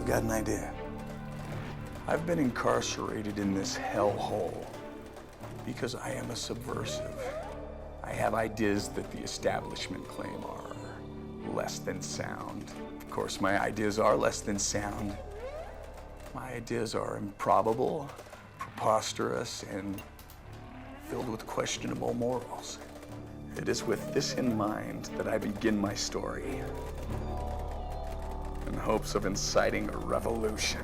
I've got an idea. I've been incarcerated in this hellhole because I am a subversive. I have ideas that the establishment claim are less than sound. Of course, my ideas are less than sound. My ideas are improbable, preposterous, and filled with questionable morals. It is with this in mind that I begin my story, in hopes of inciting a revolution.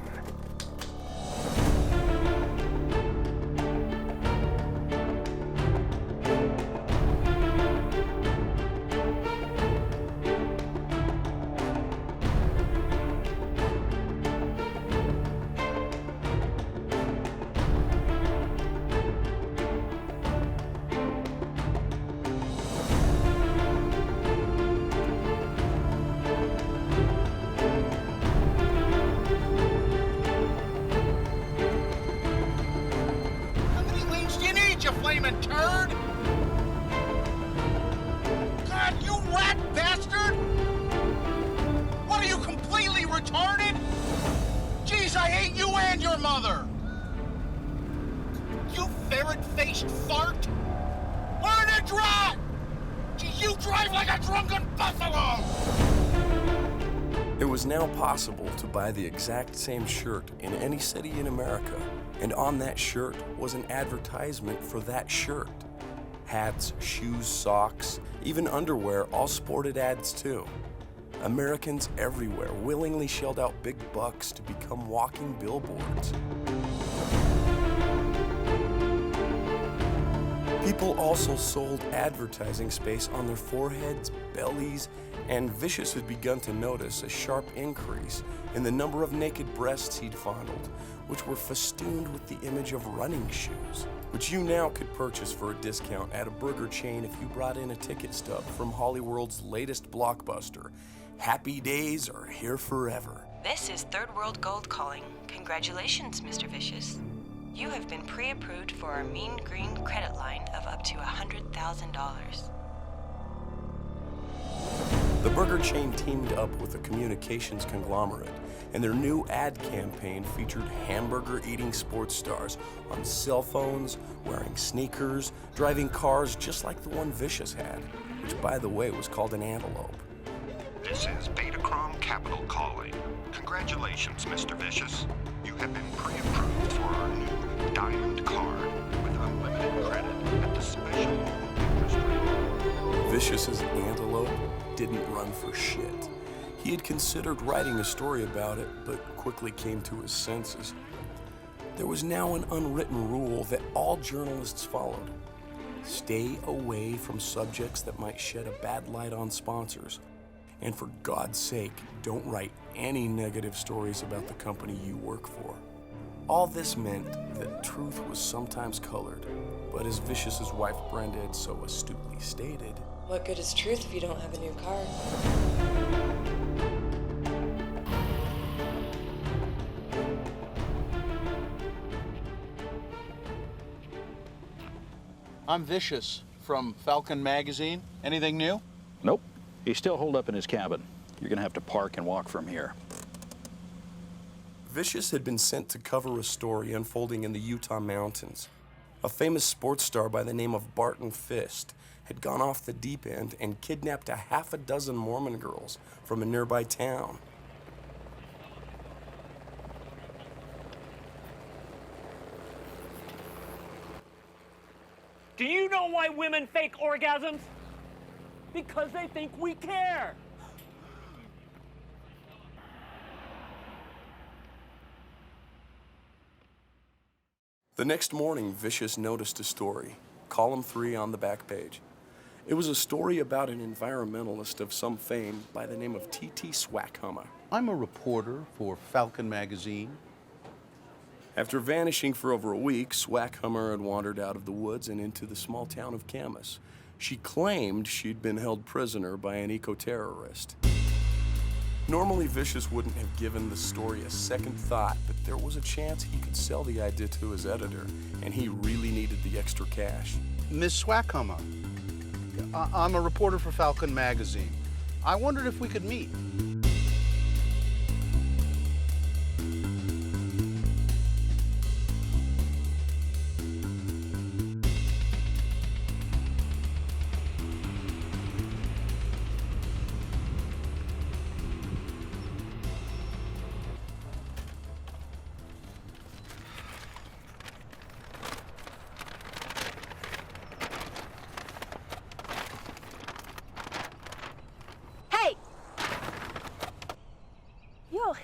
It was now possible to buy the exact same shirt in any city in America, and on that shirt was an advertisement for that shirt. Hats, shoes, socks, even underwear all sported ads too. Americans everywhere willingly shelled out big bucks to become walking billboards. People also sold advertising space on their foreheads, bellies, and Vicious had begun to notice a sharp increase in the number of naked breasts he'd fondled, which were festooned with the image of running shoes, which you now could purchase for a discount at a burger chain if you brought in a ticket stub from Hollywood's latest blockbuster. Happy days are here forever. This is Third World Gold calling. Congratulations, Mr. Vicious. You have been pre-approved for our mean green credit line of up to $100,000. The burger chain teamed up with a communications conglomerate, and their new ad campaign featured hamburger-eating sports stars on cell phones, wearing sneakers, driving cars just like the one Vicious had, which, by the way, was called an Antelope. This is Betacrom Capital calling. Congratulations, Mr. Vicious. You have been pre-approved for our new Diamond card with unlimited credit at the special interest rate. Vicious's Antelope didn't run for shit. He had considered writing a story about it, but quickly came to his senses. There was now an unwritten rule that all journalists followed. Stay away from subjects that might shed a bad light on sponsors. And for God's sake, don't write any negative stories about the company you work for. All this meant that truth was sometimes colored, but as Vicious's wife Brenda had so astutely stated, what good is truth if you don't have a new card? I'm Vicious from Falcon Magazine. Anything new? Nope. He's still holed up in his cabin. You're gonna have to park and walk from here. Vicious had been sent to cover a story unfolding in the Utah mountains. A famous sports star by the name of Barton Fist had gone off the deep end and kidnapped a half a dozen Mormon girls from a nearby town. Do you know why women fake orgasms? Because they think we care. The next morning, Vicious noticed a story, column 3 on the back page. It was a story about an environmentalist of some fame by the name of T.T. Swackhummer. I'm a reporter for Falcon Magazine. After vanishing for over a week, Swackhummer had wandered out of the woods and into the small town of Camas. She claimed she'd been held prisoner by an eco-terrorist. Normally, Vicious wouldn't have given the story a second thought, but there was a chance he could sell the idea to his editor, and he really needed the extra cash. Ms. Swackhummer, I'm a reporter for Falcon Magazine. I wondered if we could meet.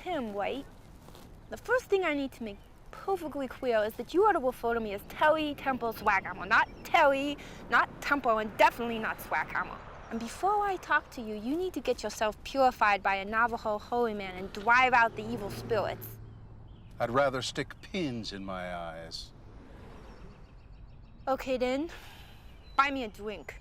Him, White. The first thing I need to make perfectly clear is that you are to refer to me as Telly Temple Swaghammer, not Telly, not Temple, and definitely not Swaghammer. And before I talk to you, you need to get yourself purified by a Navajo holy man and drive out the evil spirits. I'd rather stick pins in my eyes. Okay then, buy me a drink.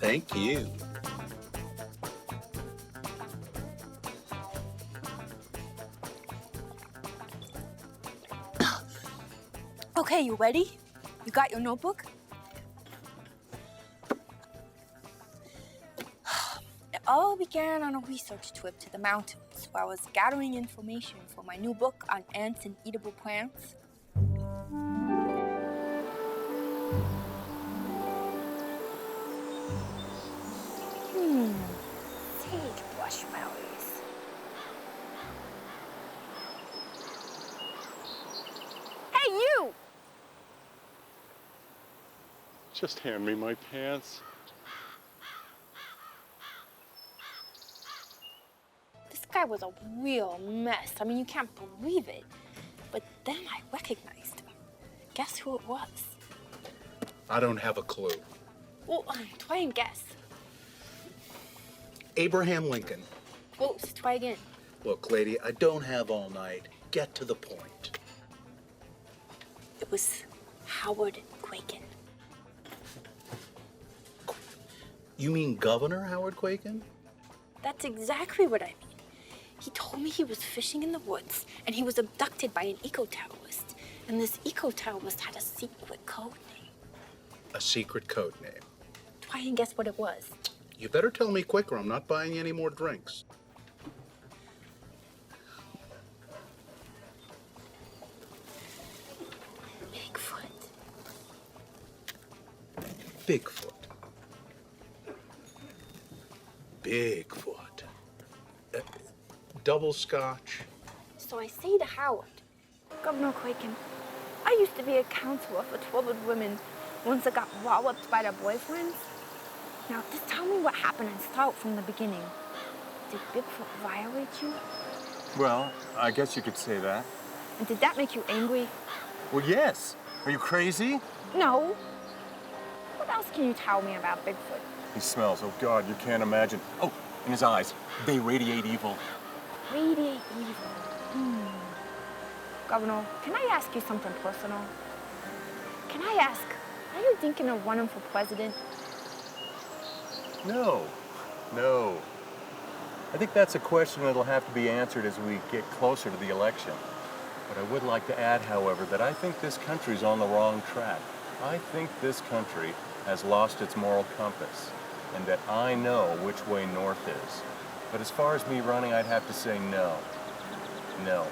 Thank you. Okay, you ready? You got your notebook? It all began on a research trip to the mountains where I was gathering information for my new book on ants and eatable plants. Sagebrush berries. Hey, you! Just hand me my pants. This guy was a real mess. I mean, you can't believe it. But then I recognized him. Guess who it was? I don't have a clue. Well, try and guess. Abraham Lincoln. Close, try again. Look, lady, I don't have all night. Get to the point. It was Howard Quakin. You mean Governor Howard Quakin? That's exactly what I mean. He told me he was fishing in the woods and he was abducted by an eco-terrorist. And this eco-terrorist had a secret code name. A secret code name. Try and guess what it was. You better tell me quick or I'm not buying any more drinks. Bigfoot. Bigfoot. Bigfoot. Double scotch. So I say to Howard, Governor Quakin, I used to be a counselor for troubled women, ones that got walloped by their boyfriends. Now, just tell me what happened and start from the beginning. Did Bigfoot violate you? Well, I guess you could say that. And did that make you angry? Well, yes. Are you crazy? No. What else can you tell me about Bigfoot? He smells. Oh, God, you can't imagine. Oh, and his eyes. They radiate evil. Radiate evil. Governor, can I ask you something personal? Can I ask, are you thinking of running for president? No. I think that's a question that'll have to be answered as we get closer to the election. But I would like to add, however, that I think this country's on the wrong track. I think this country has lost its moral compass, and that I know which way north is. But as far as me running, I'd have to say no. No.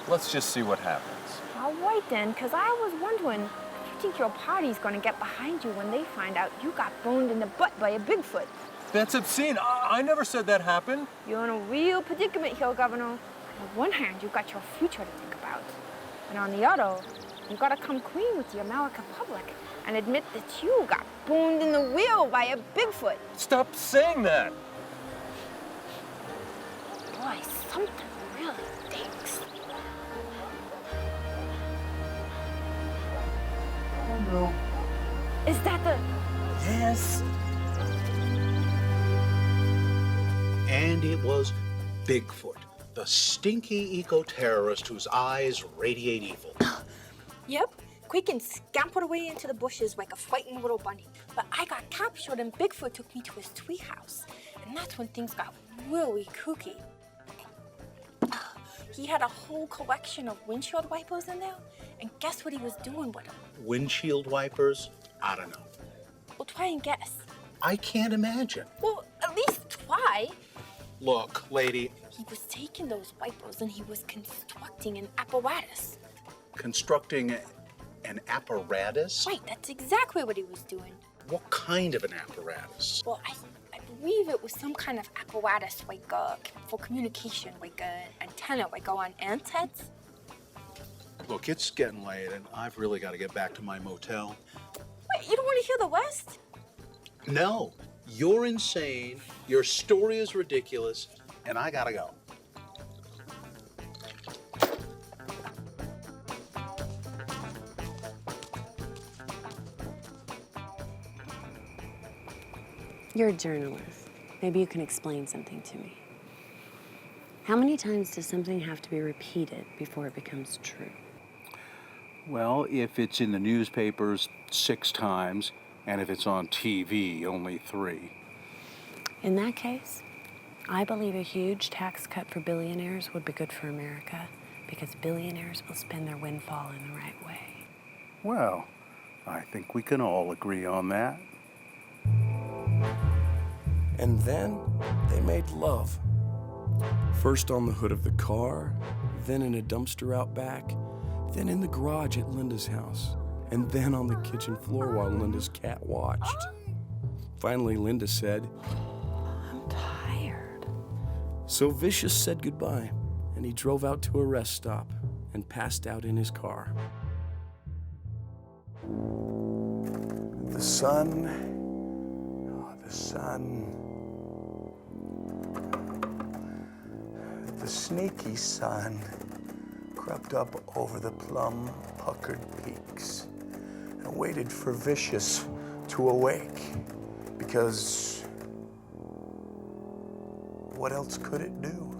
Let's just see what happens. All right then, because I was wondering if you think your party's going to get behind you when they find out you got boned in the butt by a Bigfoot. That's obscene. I never said that happened. You're in a real predicament here, Governor. On one hand, you've got your future to think about. And on the other, you've got to come clean with the American public and admit that you got boned in the wheel by a Bigfoot. Stop saying that. Boy, something really stinks. Oh, no. Is that the... Yes. And it was Bigfoot, the stinky eco-terrorist whose eyes radiate evil. Yep. Quakin scampered away into the bushes like a frightened little bunny. But I got captured and Bigfoot took me to his treehouse. And that's when things got really kooky. He had a whole collection of windshield wipers in there, and guess what he was doing with them? Windshield wipers? I don't know. Well, try and guess. I can't imagine. Well, at least try. Look, lady. He was taking those wipers and he was constructing an apparatus. Constructing an apparatus? Right, that's exactly what he was doing. What kind of an apparatus? Well, I believe it was some kind of apparatus, like for communication, like an antenna, like on ants' heads. Look, it's getting late and I've really got to get back to my motel. Wait, you don't want to hear the rest? No, you're insane, your story is ridiculous, and I gotta go. You're a journalist. Maybe you can explain something to me. How many times does something have to be repeated before it becomes true? Well, if it's in the newspapers 6 times, and if it's on TV, only 3. In that case, I believe a huge tax cut for billionaires would be good for America, because billionaires will spend their windfall in the right way. Well, I think we can all agree on that. And then they made love. First on the hood of the car, then in a dumpster out back, then in the garage at Linda's house, and then on the kitchen floor while Linda's cat watched. Finally, Linda said, I'm tired. So Vicious said goodbye, and he drove out to a rest stop and passed out in his car. The sun, the sun. The sneaky sun crept up over the plum-puckered peaks and waited for Vicious to awake, because what else could it do?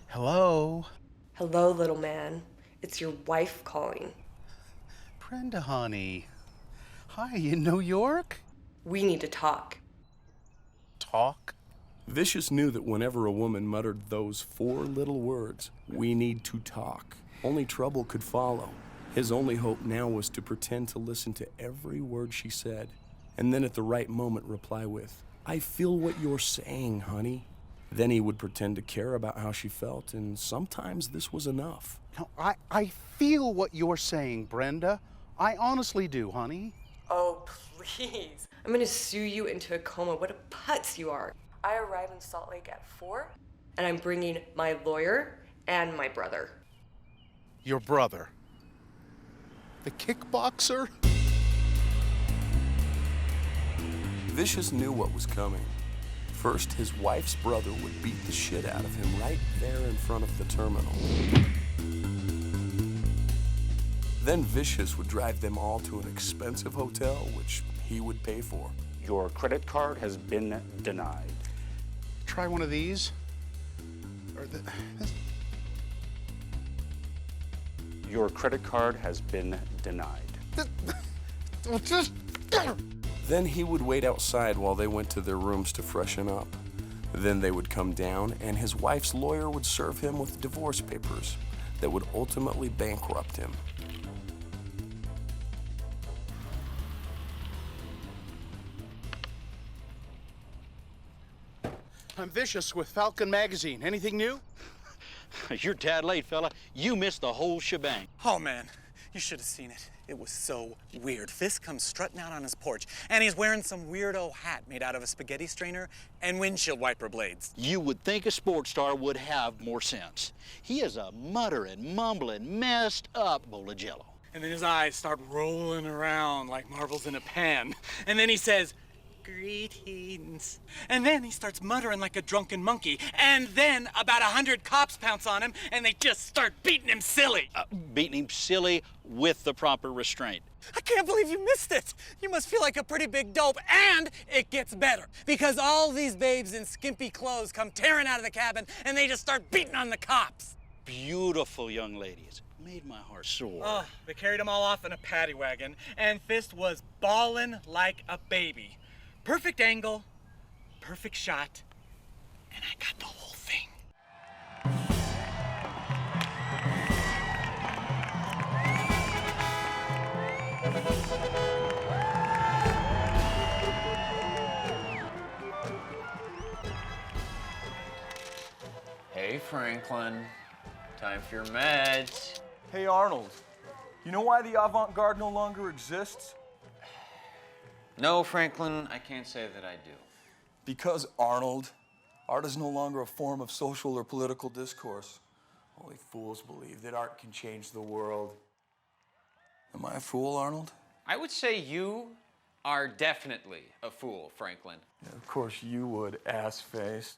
Hello? Hello, little man. It's your wife calling. Brenda, honey. Hi, in New York? We need to talk. Talk? Vicious knew that whenever a woman muttered those 4 little words, "We need to talk," only trouble could follow. His only hope now was to pretend to listen to every word she said, and then at the right moment reply with, "I feel what you're saying, honey." Then he would pretend to care about how she felt, and sometimes this was enough. No, I feel what you're saying, Brenda. I honestly do, honey. Oh, please. I'm gonna sue you into a coma. What a putz you are. I arrive in Salt Lake at 4, and I'm bringing my lawyer and my brother. Your brother? The kickboxer? Vicious knew what was coming. First, his wife's brother would beat the shit out of him right there in front of the terminal. Then Vicious would drive them all to an expensive hotel, which he would pay for. Your credit card has been denied. Try one of these. Or Your credit card has been denied. Then he would wait outside while they went to their rooms to freshen up. Then they would come down, and his wife's lawyer would serve him with divorce papers that would ultimately bankrupt him. I'm Vicious with Falcon Magazine. Anything new? You're tad late, fella. You missed the whole shebang. Oh, man, you should have seen it. It was so weird. Fisk comes strutting out on his porch, and he's wearing some weirdo hat made out of a spaghetti strainer and windshield wiper blades. You would think a sports star would have more sense. He is a muttering, mumbling, messed up bowl of jello. And then his eyes start rolling around like marbles in a pan. And then he says, "Greetings." And then he starts muttering like a drunken monkey. And then about 100 cops pounce on him, and they just start beating him silly. Beating him silly with the proper restraint. I can't believe you missed it. You must feel like a pretty big dope. And it gets better, because all these babes in skimpy clothes come tearing out of the cabin, and they just start beating on the cops. beautiful young ladies. Made my heart soar. Oh, they carried them all off in a paddy wagon, and Fist was bawling like a baby. Perfect angle, perfect shot, and I got the whole thing. Hey, Franklin. Time for your meds. Hey, Arnold. You know why the avant-garde no longer exists? No, Franklin, I can't say that I do. Because, Arnold, art is no longer a form of social or political discourse. Only fools believe that art can change the world. Am I a fool, Arnold? I would say you are definitely a fool, Franklin. Yeah, of course you would, ass-face.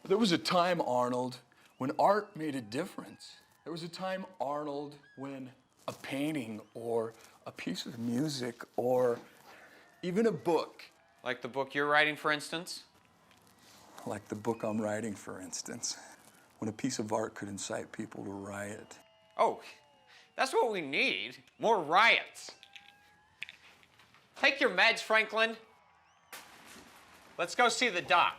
There was a time, Arnold, when art made a difference. There was a time, Arnold, when a painting or a piece of music or even a book. Like the book you're writing, for instance? Like the book I'm writing, for instance. When a piece of art could incite people to riot. Oh, that's what we need. More riots. Take your meds, Franklin. Let's go see the doc.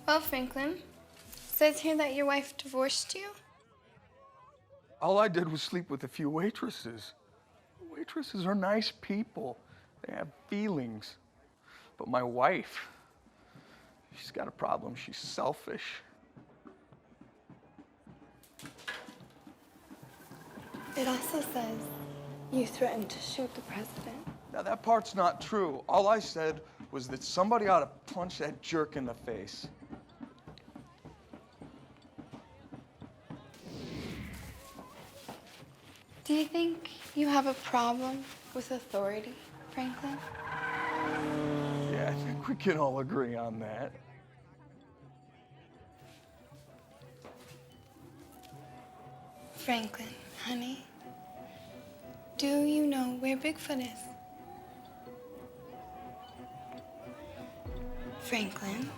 Well, Franklin, says here that your wife divorced you? All I did was sleep with a few waitresses. Waitresses are nice people. They have feelings. But my wife, she's got a problem. She's selfish. It also says you threatened to shoot the president. Now, that part's not true. All I said was that somebody ought to punch that jerk in the face. Do you think you have a problem with authority, Franklin? Yeah, I think we can all agree on that. Franklin, honey, do you know where Bigfoot is? Franklin.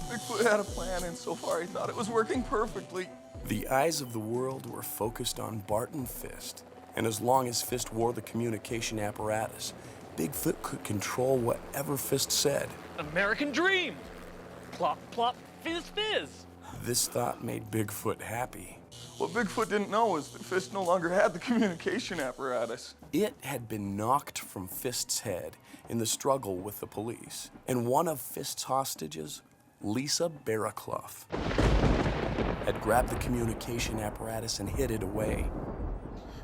Bigfoot had a plan, and so far he thought it was working perfectly. The eyes of the world were focused on Barton Fist, and as long as Fist wore the communication apparatus, Bigfoot could control whatever Fist said. American Dream! Plop, plop, fizz, fizz! This thought made Bigfoot happy. What Bigfoot didn't know was that Fist no longer had the communication apparatus. It had been knocked from Fist's head in the struggle with the police, and one of Fist's hostages, Lisa Barraclough, had grabbed the communication apparatus and hid it away.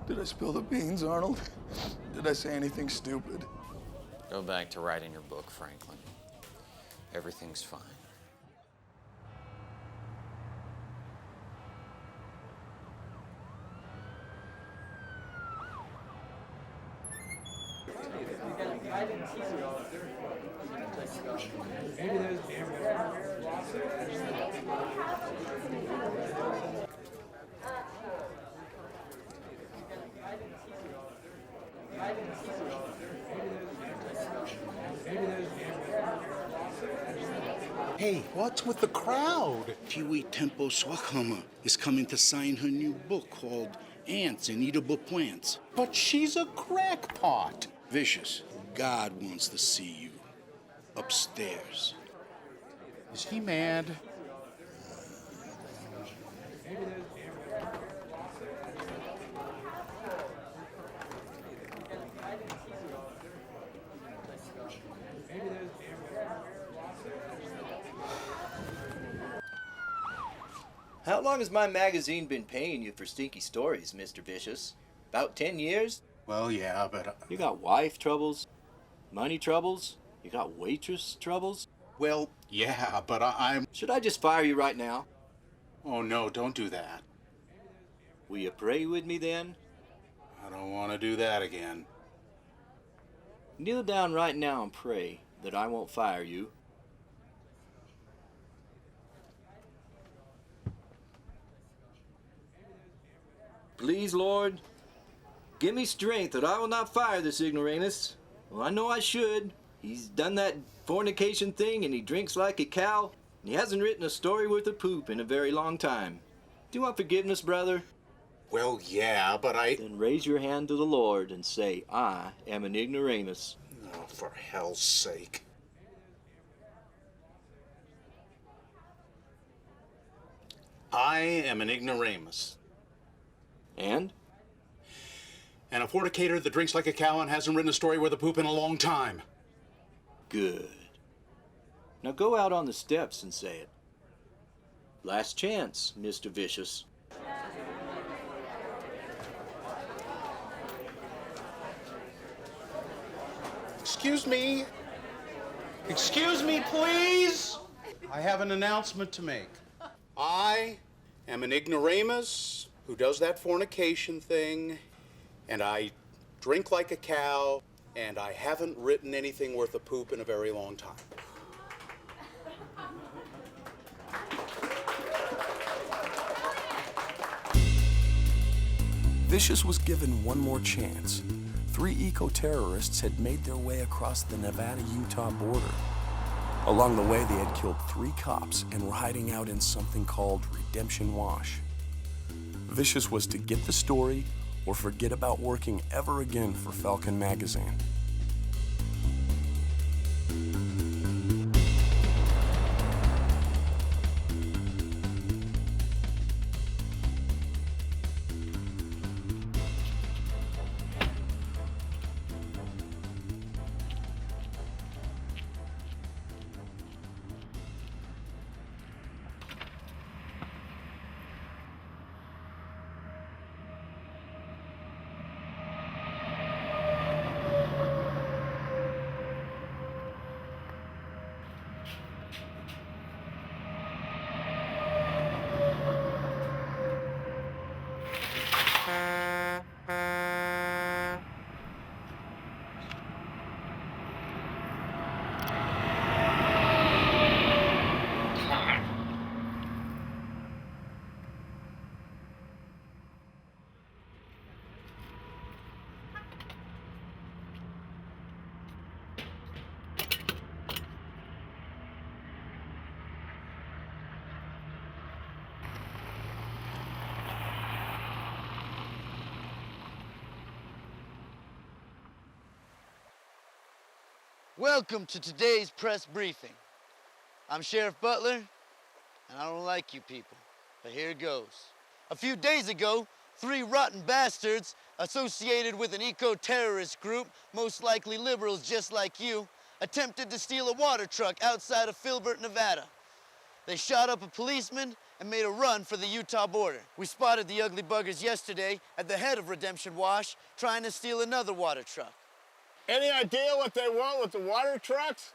Did I spill the beans, Arnold? Did I say anything stupid? Go back to writing your book, Franklin. Everything's fine. Hey, what's with the crowd? Kiwi Tempo Swakama is coming to sign her new book called Ants and Eatable Plants. But she's a crackpot. Vicious, God wants to see you upstairs. Is he mad? How long has my magazine been paying you for stinky stories, Mr. Vicious? About 10 years? Well, yeah, but... You got wife troubles? Money troubles? You got waitress troubles? Well, yeah, but I'm... Should I just fire you right now? Oh, no, don't do that. Will you pray with me then? I don't want to do that again. Kneel down right now and pray that I won't fire you. Please, Lord, give me strength that I will not fire this ignoramus. Well, I know I should. He's done that fornication thing and he drinks like a cow. And he hasn't written a story worth of poop in a very long time. Do you want forgiveness, brother? Well, yeah, but I... Then raise your hand to the Lord and say, I am an ignoramus. Oh, for hell's sake. I am an ignoramus. And? And a fornicator that drinks like a cow and hasn't written a story worth of poop in a long time. Good. Now go out on the steps and say it. Last chance, Mr. Vicious. Excuse me. Excuse me, please. I have an announcement to make. I am an ignoramus who does that fornication thing, and I drink like a cow, and I haven't written anything worth of poop in a very long time. Vicious was given one more chance. 3 eco-terrorists had made their way across the Nevada-Utah border. Along the way, they had killed 3 cops and were hiding out in something called Redemption Wash. Vicious was to get the story or forget about working ever again for Falcon magazine. Welcome to today's press briefing. I'm Sheriff Butler, and I don't like you people, but here it goes. A few days ago, 3 rotten bastards associated with an eco-terrorist group, most likely liberals just like you, attempted to steal a water truck outside of Filbert, Nevada. They shot up a policeman and made a run for the Utah border. We spotted the ugly buggers yesterday at the head of Redemption Wash trying to steal another water truck. Any idea what they want with the water trucks?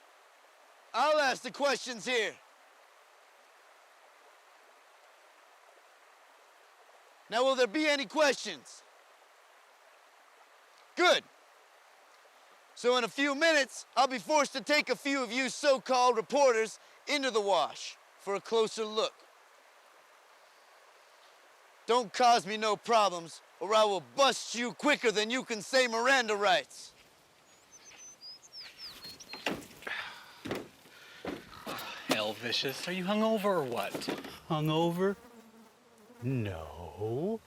I'll ask the questions here. Now, will there be any questions? Good. So in a few minutes, I'll be forced to take a few of you so-called reporters into the wash for a closer look. Don't cause me no problems, or I will bust you quicker than you can say Miranda rights. Hell, Vicious, are you hungover or what? Hungover? No.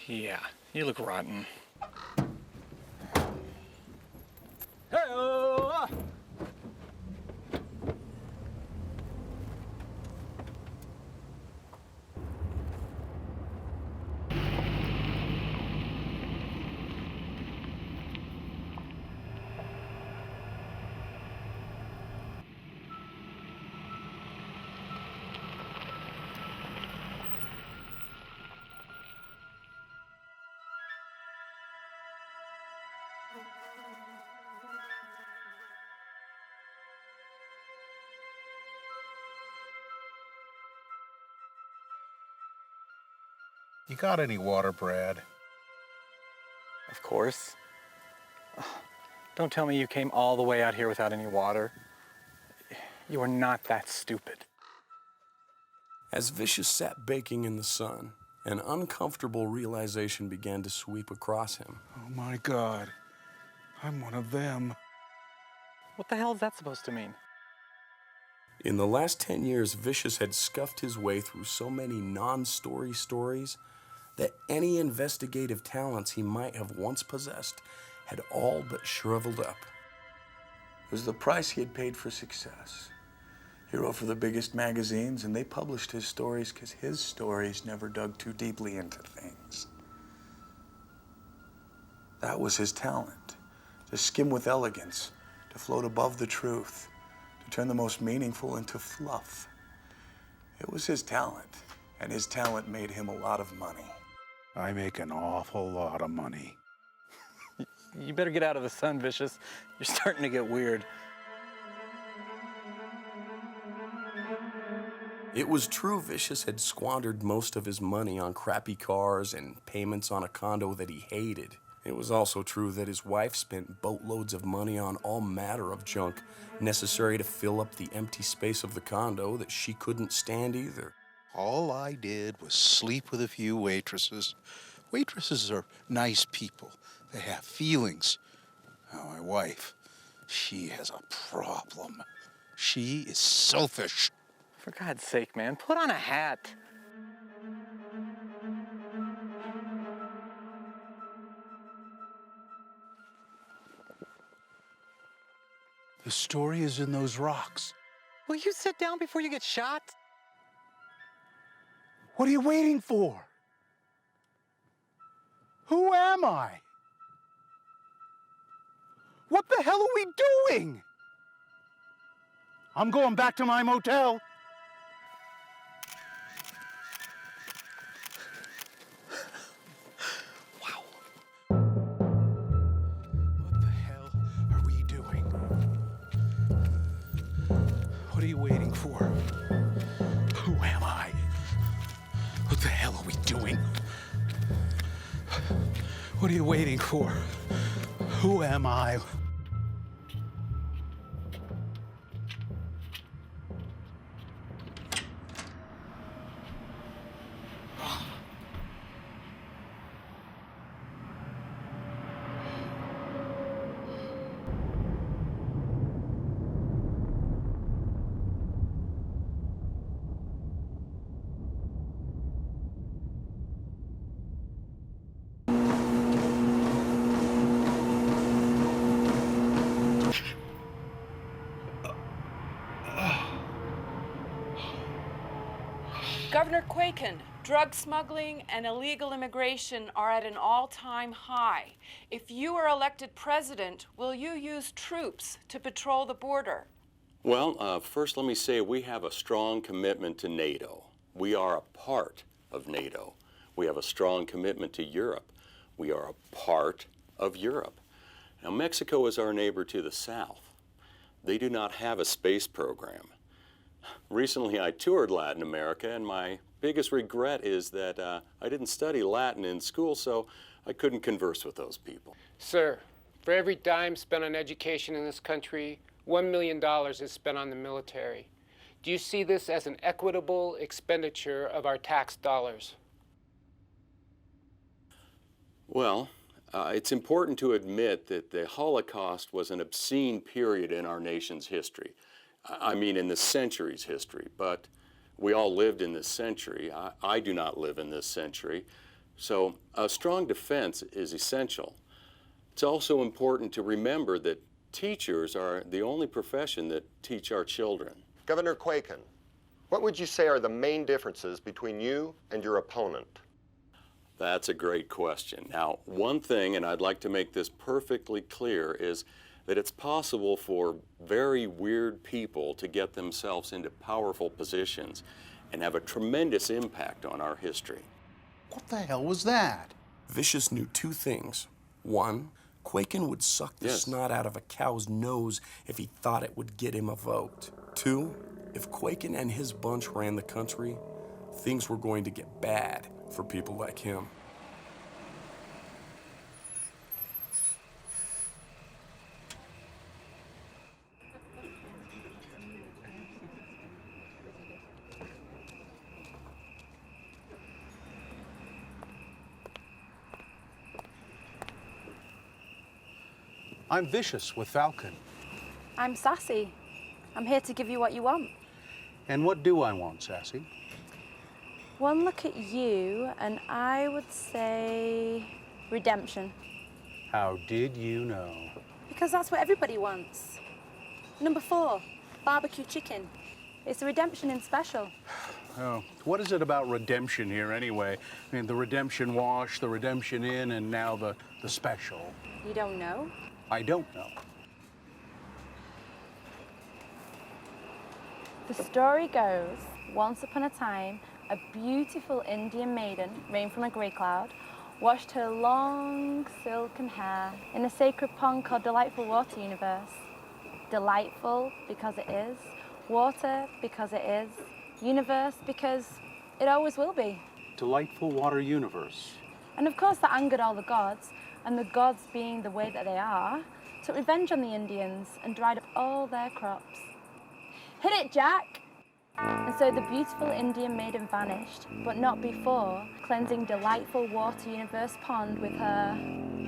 Yeah, you look rotten. Hey-oh! You got any water, Brad? Of course. Don't tell me you came all the way out here without any water. You are not that stupid. As Vicious sat baking in the sun, an uncomfortable realization began to sweep across him. Oh my God, I'm one of them. What the hell is that supposed to mean? In the last 10 years, Vicious had scuffed his way through so many non-story stories that any investigative talents he might have once possessed had all but shriveled up. It was the price he had paid for success. He wrote for the biggest magazines, and they published his stories because his stories never dug too deeply into things. That was his talent, to skim with elegance, to float above the truth, to turn the most meaningful into fluff. It was his talent, and his talent made him a lot of money. I make an awful lot of money. You better get out of the sun, Vicious. You're starting to get weird. It was true Vicious had squandered most of his money on crappy cars and payments on a condo that he hated. It was also true that his wife spent boatloads of money on all manner of junk necessary to fill up the empty space of the condo that she couldn't stand either. All I did was sleep with a few waitresses. Waitresses are nice people. They have feelings. Now, my wife, she has a problem. She is selfish. For God's sake, man, put on a hat. The story is in those rocks. Will you sit down before you get shot? What are you waiting for? Who am I? What the hell are we doing? I'm going back to my motel. Wow. What the hell are we doing? What are you waiting for? Who am I? What the hell are we doing? What are you waiting for? Who am I? Governor Quakin, drug smuggling and illegal immigration are at an all-time high. If you are elected president, will you use troops to patrol the border? Well, first let me say we have a strong commitment to NATO. We are a part of NATO. We have a strong commitment to Europe. We are a part of Europe. Now, Mexico is our neighbor to the south. They do not have a space program. Recently, I toured Latin America, and my biggest regret is that I didn't study Latin in school, so I couldn't converse with those people. Sir, For every dime spent on education in this country, $1 million is spent on the military. Do you see this as an equitable expenditure of our tax dollars? Well, it's important to admit that the Holocaust was an obscene period in our nation's history. I mean, in the century's history, but we all lived in this century. I do not live in this century. So a strong defense is essential. It's also important to remember that teachers are the only profession that teach our children. Governor Quaken, what would you say are the main differences between you and your opponent? That's a great question. Now, one thing, and I'd like to make this perfectly clear, is that it's possible for very weird people to get themselves into powerful positions and have a tremendous impact on our history. What the hell was that? Vicious knew two things. One, Quaken would suck the snot out of a cow's nose if he thought it would get him a vote. Two, if Quaken and his bunch ran the country, things were going to get bad for people like him. I'm Vicious with Falcon. I'm Sassy. I'm here to give you what you want. And what do I want, Sassy? One look at you, and I would say redemption. How did you know? Because that's what everybody wants. Number 4, barbecue chicken. It's a redemption in special. Oh, what is it about redemption here anyway? I mean, the redemption wash, the redemption in, and now the special. You don't know? I don't know. The story goes, once upon a time, a beautiful Indian maiden, rained from a grey cloud, washed her long silken hair in a sacred pond called Delightful Water Universe. Delightful because it is, water because it is, universe because it always will be. Delightful Water Universe. And of course that angered all the gods, and the gods, being the way that they are, took revenge on the Indians and dried up all their crops. Hit it, Jack! And so the beautiful Indian maiden vanished, but not before cleansing Delightful Water Universe pond with her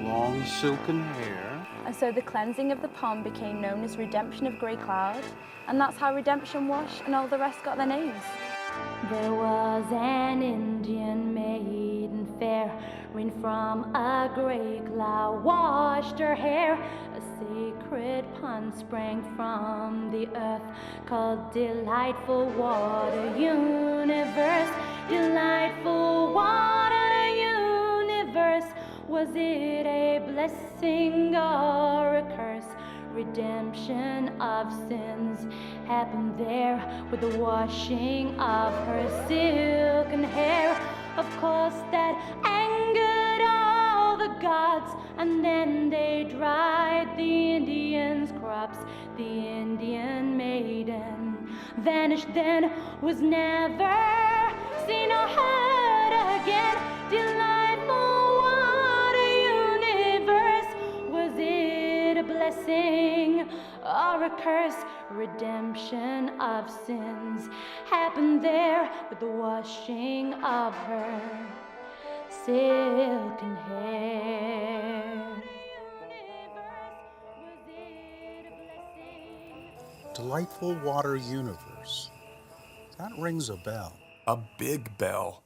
long silken hair. And so the cleansing of the pond became known as Redemption of Grey Cloud, and that's how Redemption Wash and all the rest got their names. There was an Indian maiden fair, rained from a grey cloud, washed her hair. A sacred pond sprang from the earth, called Delightful Water Universe. Delightful Water Universe, was it a blessing or a curse? Redemption of sins happened there with the washing of her silken hair. Of course that angered all the gods, and then they dried the Indians' crops. The Indian maiden vanished then, was never seen or heard again. Delightful Water Universe, was it a blessing or a curse? Redemption of sins happened there with the washing of her silken hair. Delightful Water Universe. That rings a bell. A big bell.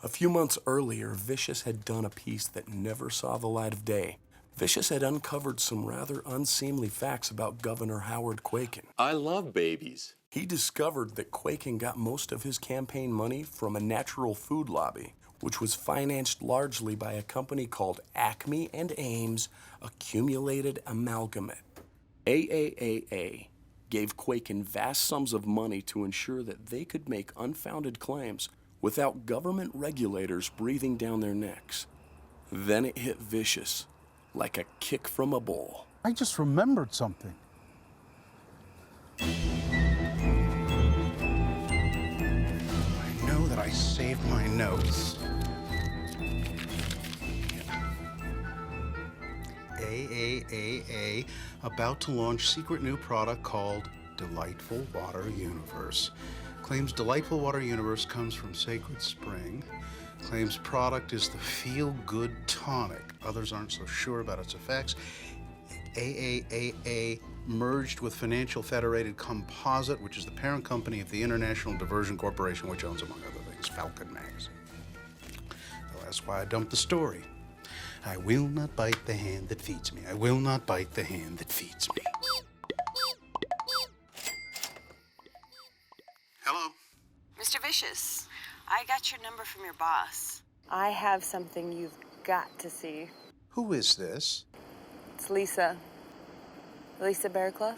A few months earlier, Vicious had done a piece that never saw the light of day. Vicious had uncovered some rather unseemly facts about Governor Howard Quaken. I love babies. He discovered that Quaken got most of his campaign money from a natural food lobby, which was financed largely by a company called Acme and Ames Accumulated Amalgamate. AAAA gave Quaken vast sums of money to ensure that they could make unfounded claims without government regulators breathing down their necks. Then it hit Vicious like a kick from a bull. I just remembered something. I know that I saved my notes. AAAA, about to launch secret new product called Delightful Water Univers. Claims Delightful Water Univers comes from Sacred Spring. Claims product is the feel-good tonic. Others aren't so sure about its effects. AAAA merged with Financial Federated Composite, which is the parent company of the International Diversion Corporation, which owns, among other things, Falcon magazine. Well, that's why I dumped the story. I will not bite the hand that feeds me. I will not bite the hand that feeds me. Hello? Mr. Vicious, I got your number from your boss. I have something you've got to see. Who is this? It's Lisa. Lisa Bearclough.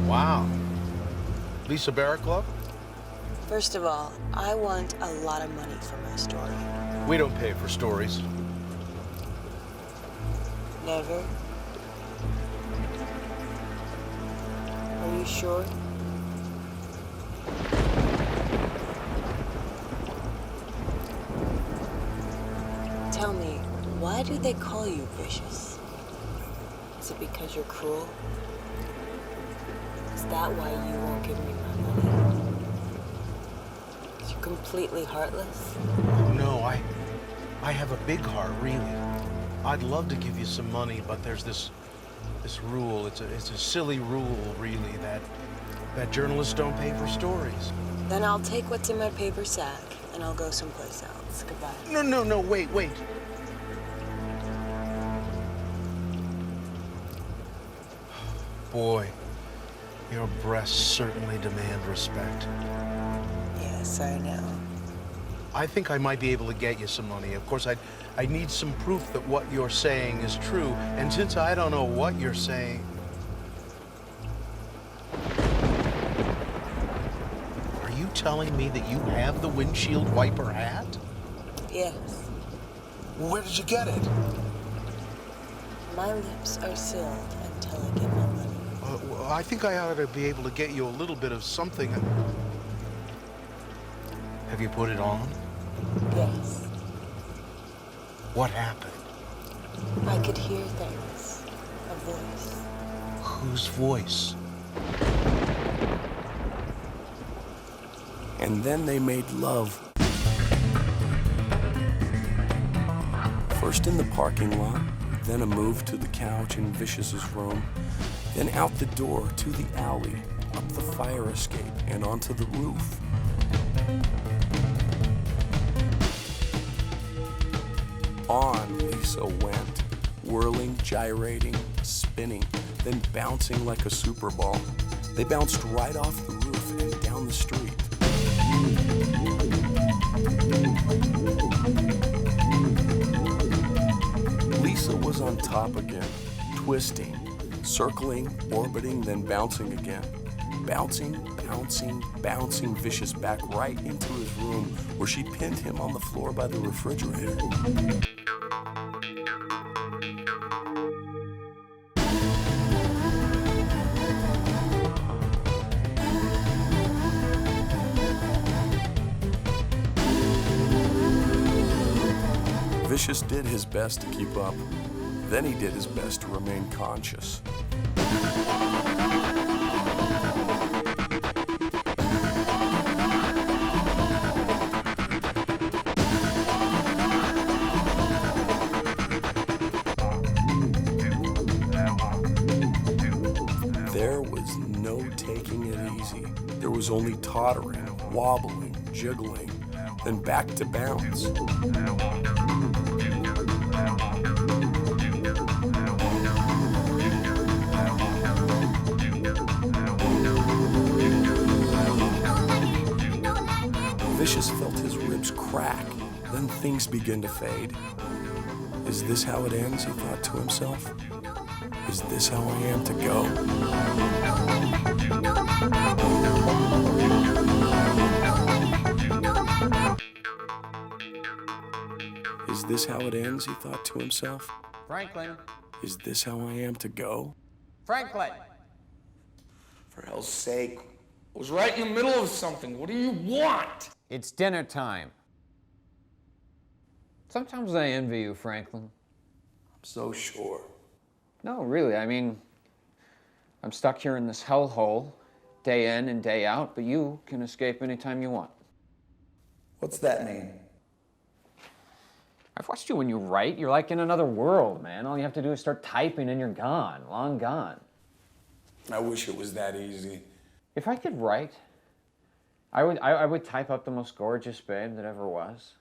Wow. Lisa Bearclough? First of all, I want a lot of money for my story. We don't pay for stories. Never? Are you sure? Tell me, why do they call you vicious? Is it because you're cruel? Is that why you won't give me my money? Because you're completely heartless? No, I have a big heart, really. I'd love to give you some money, but there's this rule. It's a silly rule, really, that journalists don't pay for stories. Then I'll take what's in my paper sack and I'll go someplace else. Goodbye. No, wait. Boy, your breasts certainly demand respect. Yes, I know. I think I might be able to get you some money. Of course, I need some proof that what you're saying is true. And since I don't know what you're saying... Are you telling me that you have the windshield wiper hat? Yes. Where did you get it? My lips are sealed until I get my money. Well, I think I ought to be able to get you a little bit of something. Have you put it on? Yes. What happened? I could hear things. A voice. Whose voice? And then they made love. First in the parking lot, then a move to the couch in Vicious's room, then out the door to the alley, up the fire escape, and onto the roof. On Lisa went, whirling, gyrating, spinning, then bouncing like a super ball. They bounced right off the roof and down the street. Lisa was on top again, twisting, circling, orbiting, then bouncing again. Bouncing, bouncing Vicious back right into his room where she pinned him on the floor by the refrigerator. Vicious did his best to keep up. Then he did his best to remain conscious. There was no taking it easy. There was only tottering, wobbling, jiggling, then back to bounce. Vicious felt his ribs crack, then things began to fade. Is this how it ends, he thought to himself? Is this how I am to go? Is this how it ends, he thought to himself? Franklin. Is this how I am to go? Franklin. For hell's sake, I was right in the middle of something. What do you want? It's dinner time. Sometimes I envy you, Franklin. I'm so sure. No, really, I mean, I'm stuck here in this hellhole, day in and day out, but you can escape anytime you want. What's that mean? I've watched you when you write. You're like in another world, man. All you have to do is start typing and you're gone, long gone. I wish it was that easy. If I could write, I would type up the most gorgeous babe that ever was,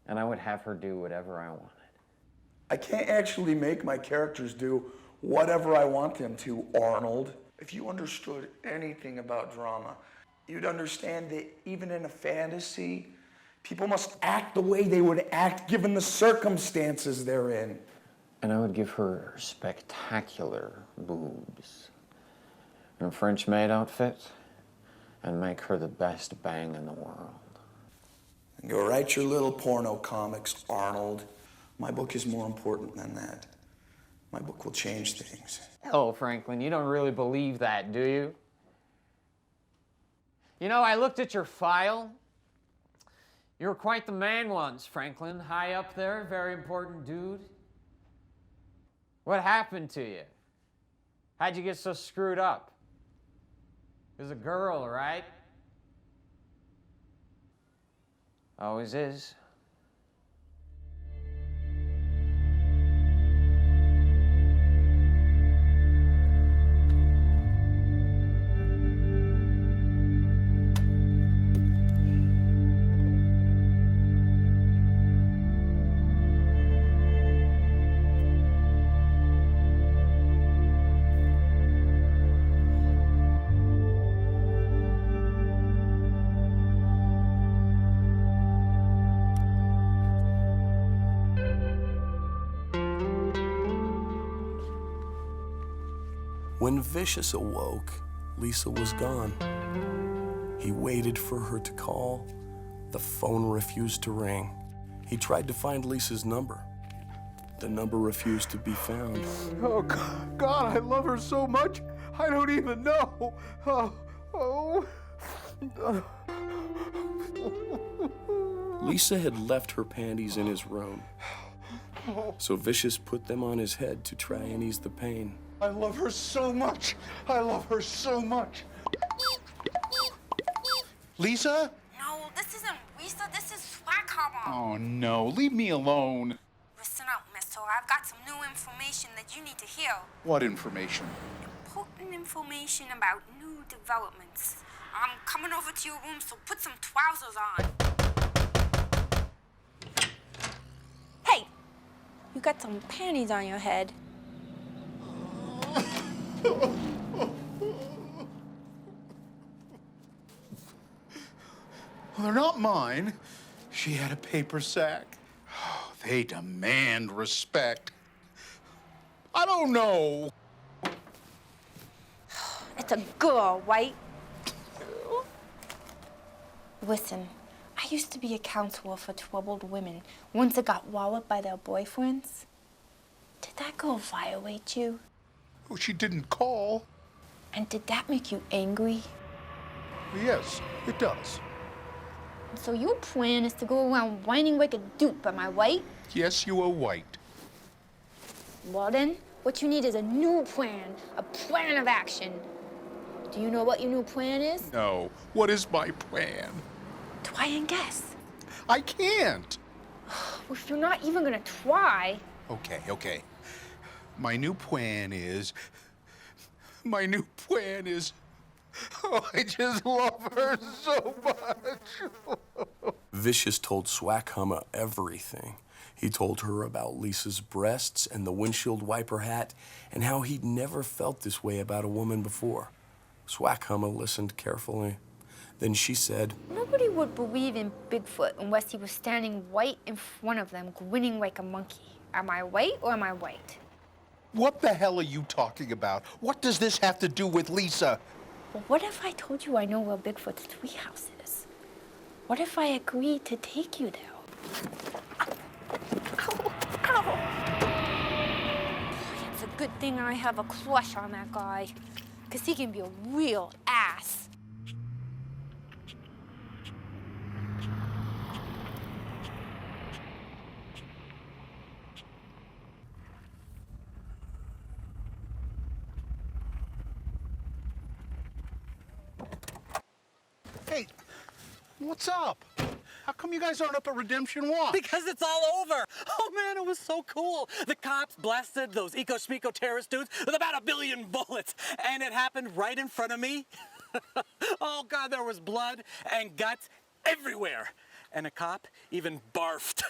and I would have her do whatever I wanted. I can't actually make my characters do whatever I want them to, Arnold. If you understood anything about drama, you'd understand that even in a fantasy, people must act the way they would act given the circumstances they're in. And I would give her spectacular boobs and a French maid outfit and make her the best bang in the world. Go write your little porno comics, Arnold. My book is more important than that. My book will change things. Oh, Franklin, you don't really believe that, do you? You know, I looked at your file. You were quite the man once, Franklin. High up there, very important dude. What happened to you? How'd you get so screwed up? It was a girl, right? Always is. When Vicious awoke, Lisa was gone. He waited for her to call. The phone refused to ring. He tried to find Lisa's number. The number refused to be found. Oh, God, I love her so much, I don't even know. Lisa had left her panties in his room. So Vicious put them on his head to try and ease the pain. I love her so much. I love her so much. Lisa? No, this isn't Lisa. This is Swaghammer. Oh, no. Leave me alone. Listen up, mister. I've got some new information that you need to hear. What information? Important information about new developments. I'm coming over to your room, so put some trousers on. Hey! You got some panties on your head. Well, they're not mine. She had a paper sack. Oh, they demand respect. I don't know. It's a girl, right? Listen, I used to be a counselor for troubled women. Ones that got walloped by their boyfriends. Did that girl violate you? Oh, she didn't call. And did that make you angry? Yes, it does. So your plan is to go around whining like a dupe, am I right? Yes, you are white. Well then, what you need is a new plan, a plan of action. Do you know what your new plan is? No. What is my plan? Try and guess. I can't. Well, if you're not even gonna try. Okay. My new plan is, oh, I just love her so much. Vicious told Swaghammer everything. He told her about Lisa's breasts and the windshield wiper hat and how he'd never felt this way about a woman before. Swaghammer listened carefully. Then she said, Nobody would believe in Bigfoot unless he was standing right in front of them, grinning like a monkey. Am I right or am I right? What the hell are you talking about? What does this have to do with Lisa? Well, what if I told you I know where Bigfoot's treehouse is? What if I agreed to take you there? good thing I have a crush on that guy, because he can be a real ass. Hey, what's up? How come you guys aren't up at Redemption Walk? Because it's all over. Oh man, it was so cool. The cops blasted those eco-speco terrorist dudes with about 1 billion bullets, and it happened right in front of me. Oh God, there was blood and guts everywhere. And a cop even barfed.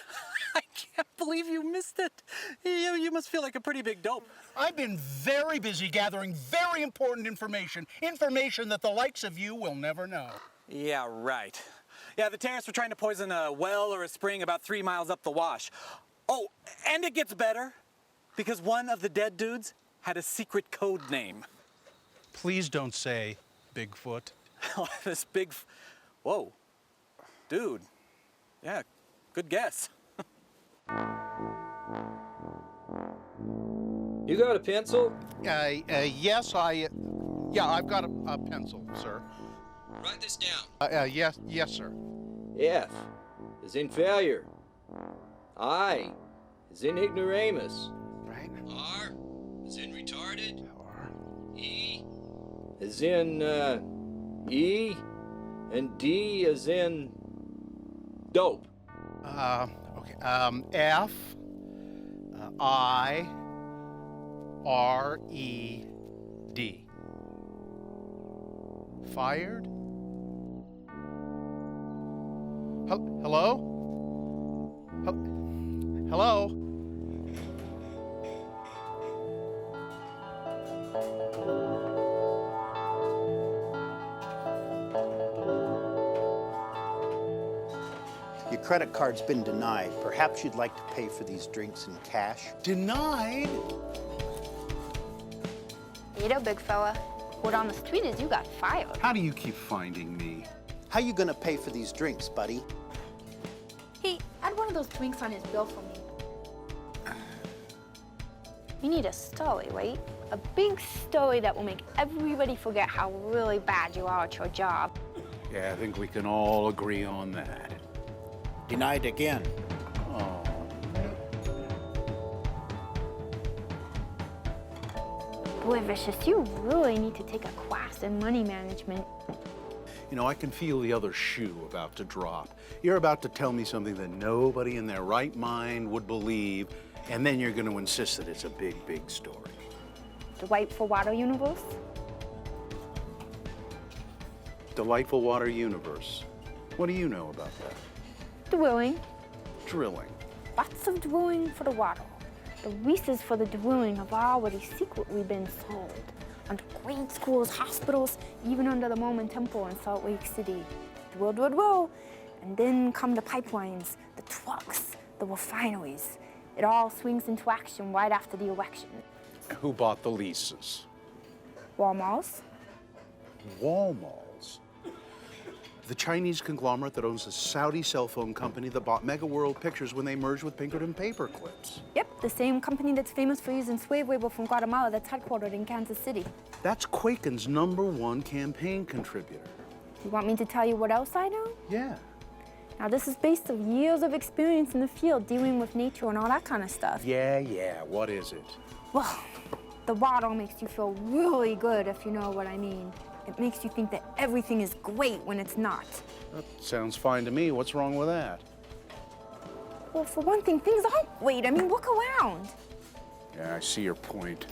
I can't believe you missed it. You must feel like a pretty big dope. I've been very busy gathering very important information. Information that the likes of you will never know. Yeah, right. Yeah, the terrorists were trying to poison a well or a spring about 3 miles up the wash. Oh, and it gets better, because one of the dead dudes had a secret code name. Please don't say Bigfoot. This big... Whoa. Dude. Yeah, good guess. You got a pencil? Yes, yeah, I've got a pencil, sir. Write this down. Yes, sir. F is in failure. I is in ignoramus. Right. R is in retarded. E is in E, and D is in dope. Okay. F I R E D. Fired? Hello? Hello? Your credit card's been denied. Perhaps you'd like to pay for these drinks in cash. Denied? You know, big fella, word on the street is you got fired. How do you keep finding me? How you gonna pay for these drinks, buddy? Hey, add one of those drinks on his bill for me. You need a story, right? A big story that will make everybody forget how really bad you are at your job. Yeah, I think we can all agree on that. Denied again. Oh. Boy, Vicious, you really need to take a class in money management. You know, I can feel the other shoe about to drop. You're about to tell me something that nobody in their right mind would believe, and then you're going to insist that it's a big, big story. Delightful Water Universe? Delightful Water Universe. What do you know about that? Drilling. Drilling. Lots of drilling for the water. The leases for the drilling have already secretly been sold. Under grade schools, hospitals, even under the Mormon Temple in Salt Lake City. Drill. And then come the pipelines, the trucks, the refineries. It all swings into action right after the election. Who bought the leases? Walmart's. Walmart's? The Chinese conglomerate that owns the Saudi cell phone company that bought Mega World Pictures when they merged with Pinkerton Paperclips. Yep, the same company that's famous for using slave labor from Guatemala that's headquartered in Kansas City. That's Quaken's #1 campaign contributor. You want me to tell you what else I know? Yeah. Now, this is based on years of experience in the field dealing with nature and all that kind of stuff. Yeah. What is it? Well, the water makes you feel really good, if you know what I mean. It makes you think that everything is great when it's not. That sounds fine to me. What's wrong with that? Well, for one thing, things aren't great. I mean, look around. Yeah, I see your point.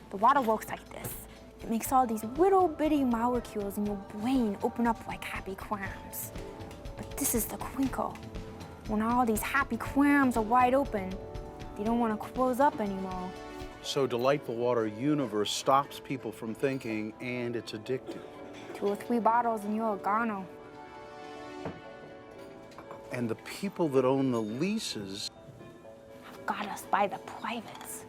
The water works like this. It makes all these little bitty molecules in your brain open up like happy clams. But this is the crinkle. When all these happy clams are wide open, they don't want to close up anymore. So Delightful Water Universe stops people from thinking, and it's addictive. 2 or 3 bottles and you're a goner. And the people that own the leases Have got us by the privates.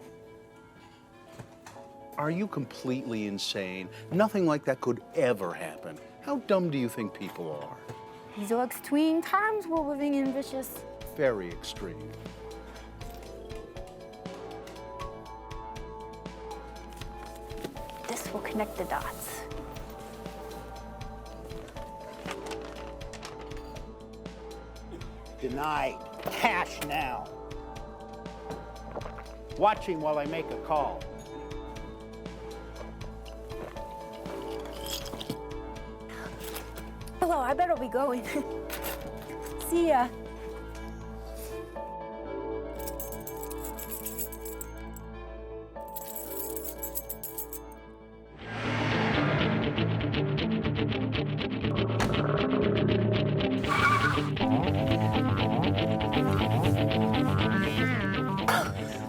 Are you completely insane? Nothing like that could ever happen. How dumb do you think people are? These are extreme times we're living in, Vicious. Very extreme. connect the dots. Denied. Cash now. Watching while I make a call. Hello, I better be going. See ya.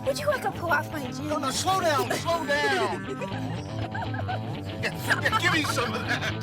Would you like to pull off my jeans? No, slow down, slow down. Yeah, give me some of that.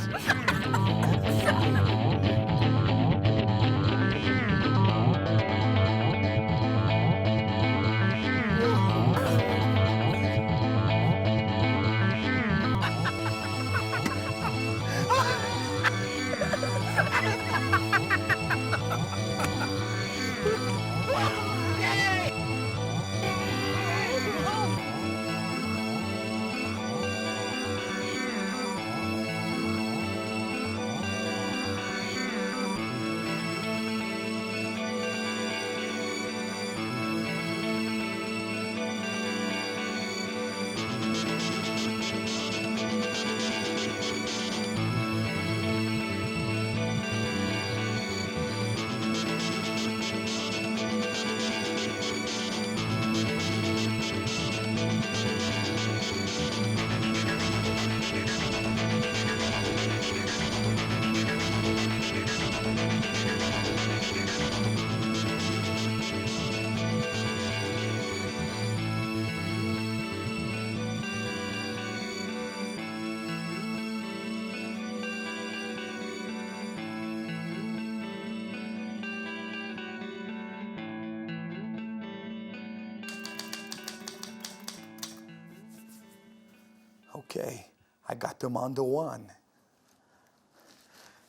Okay, I got them onto one.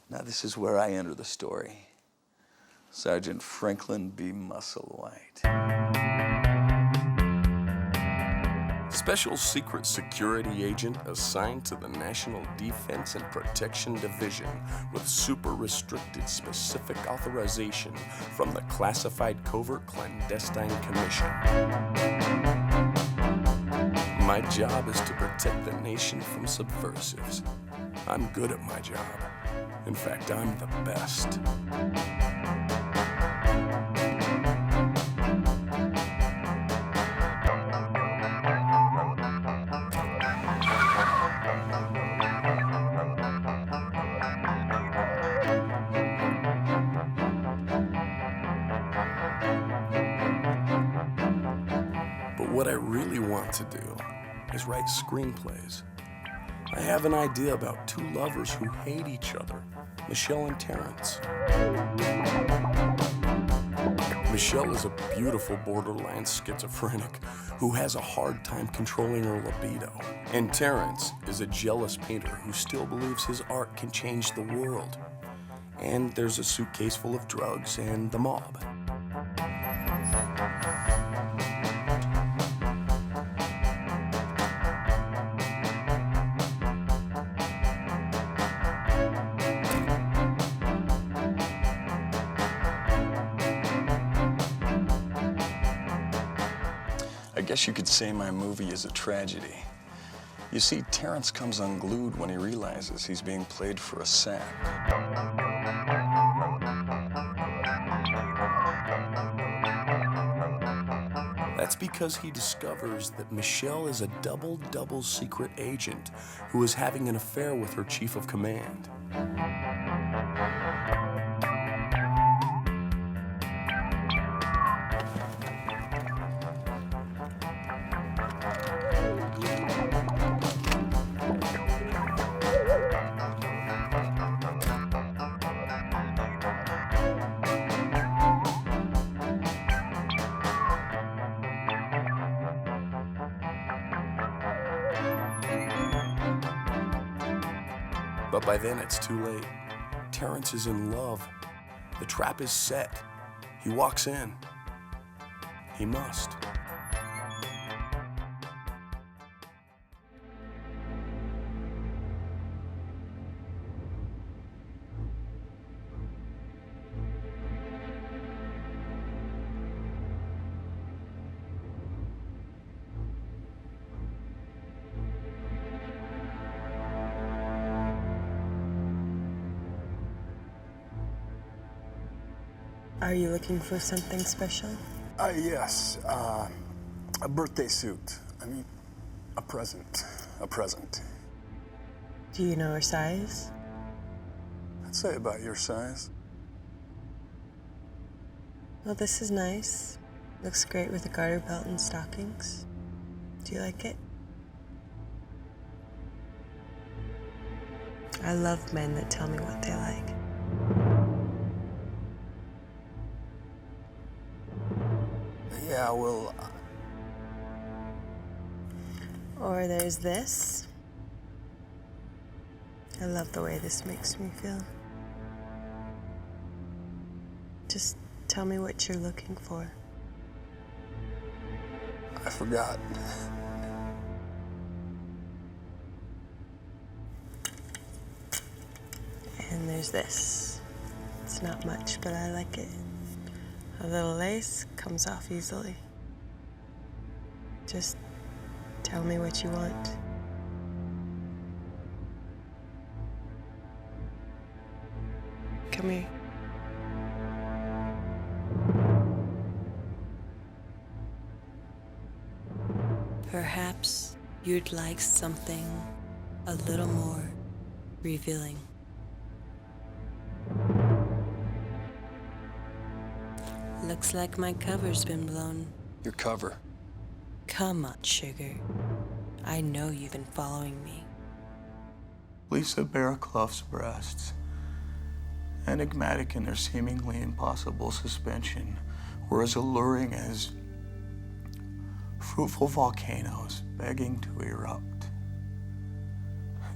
Now this is where I enter the story. Sergeant Franklin B. Musselwhite. Special Secret Security Agent assigned to the National Defense and Protection Division with super restricted specific authorization from the Classified Covert Clandestine Commission. My job is to protect the nation from subversives. I'm good at my job. In fact, I'm the best. But what I really want to do is write screenplays. I have an idea about two lovers who hate each other, Michelle and Terrence. Michelle is a beautiful borderline schizophrenic who has a hard time controlling her libido. And Terrence is a jealous painter who still believes his art can change the world. And there's a suitcase full of drugs and the mob. I guess you could say my movie is a tragedy. You see, Terrence comes unglued when he realizes he's being played for a sap. That's because he discovers that Michelle is a double secret agent who is having an affair with her chief of command. But by then, it's too late. Terrence is in love. The trap is set. He walks in. He must. Are you looking for something special? Yes. A birthday suit. I mean, a present. A present. Do you know her size? I'd say about your size. Well, this is nice. Looks great with a garter belt and stockings. Do you like it? I love men that tell me what they like. Yeah, well... Or there's this. I love the way this makes me feel. Just tell me what you're looking for. I forgot. And there's this. It's not much, but I like it. A little lace comes off easily. Just tell me what you want. Come here. Perhaps you'd like something a little more revealing. Looks like my cover's been blown. Your cover. Come on, sugar. I know you've been following me. Lisa Barraclough's breasts, enigmatic in their seemingly impossible suspension, were as alluring as fruitful volcanoes begging to erupt.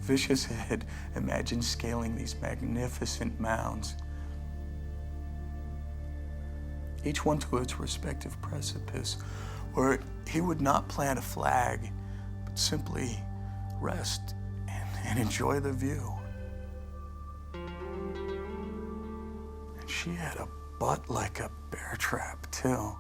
Vicious had imagined scaling these magnificent mounds, each one to its respective precipice, where he would not plant a flag, but simply rest and enjoy the view. And she had a butt like a bear trap, too.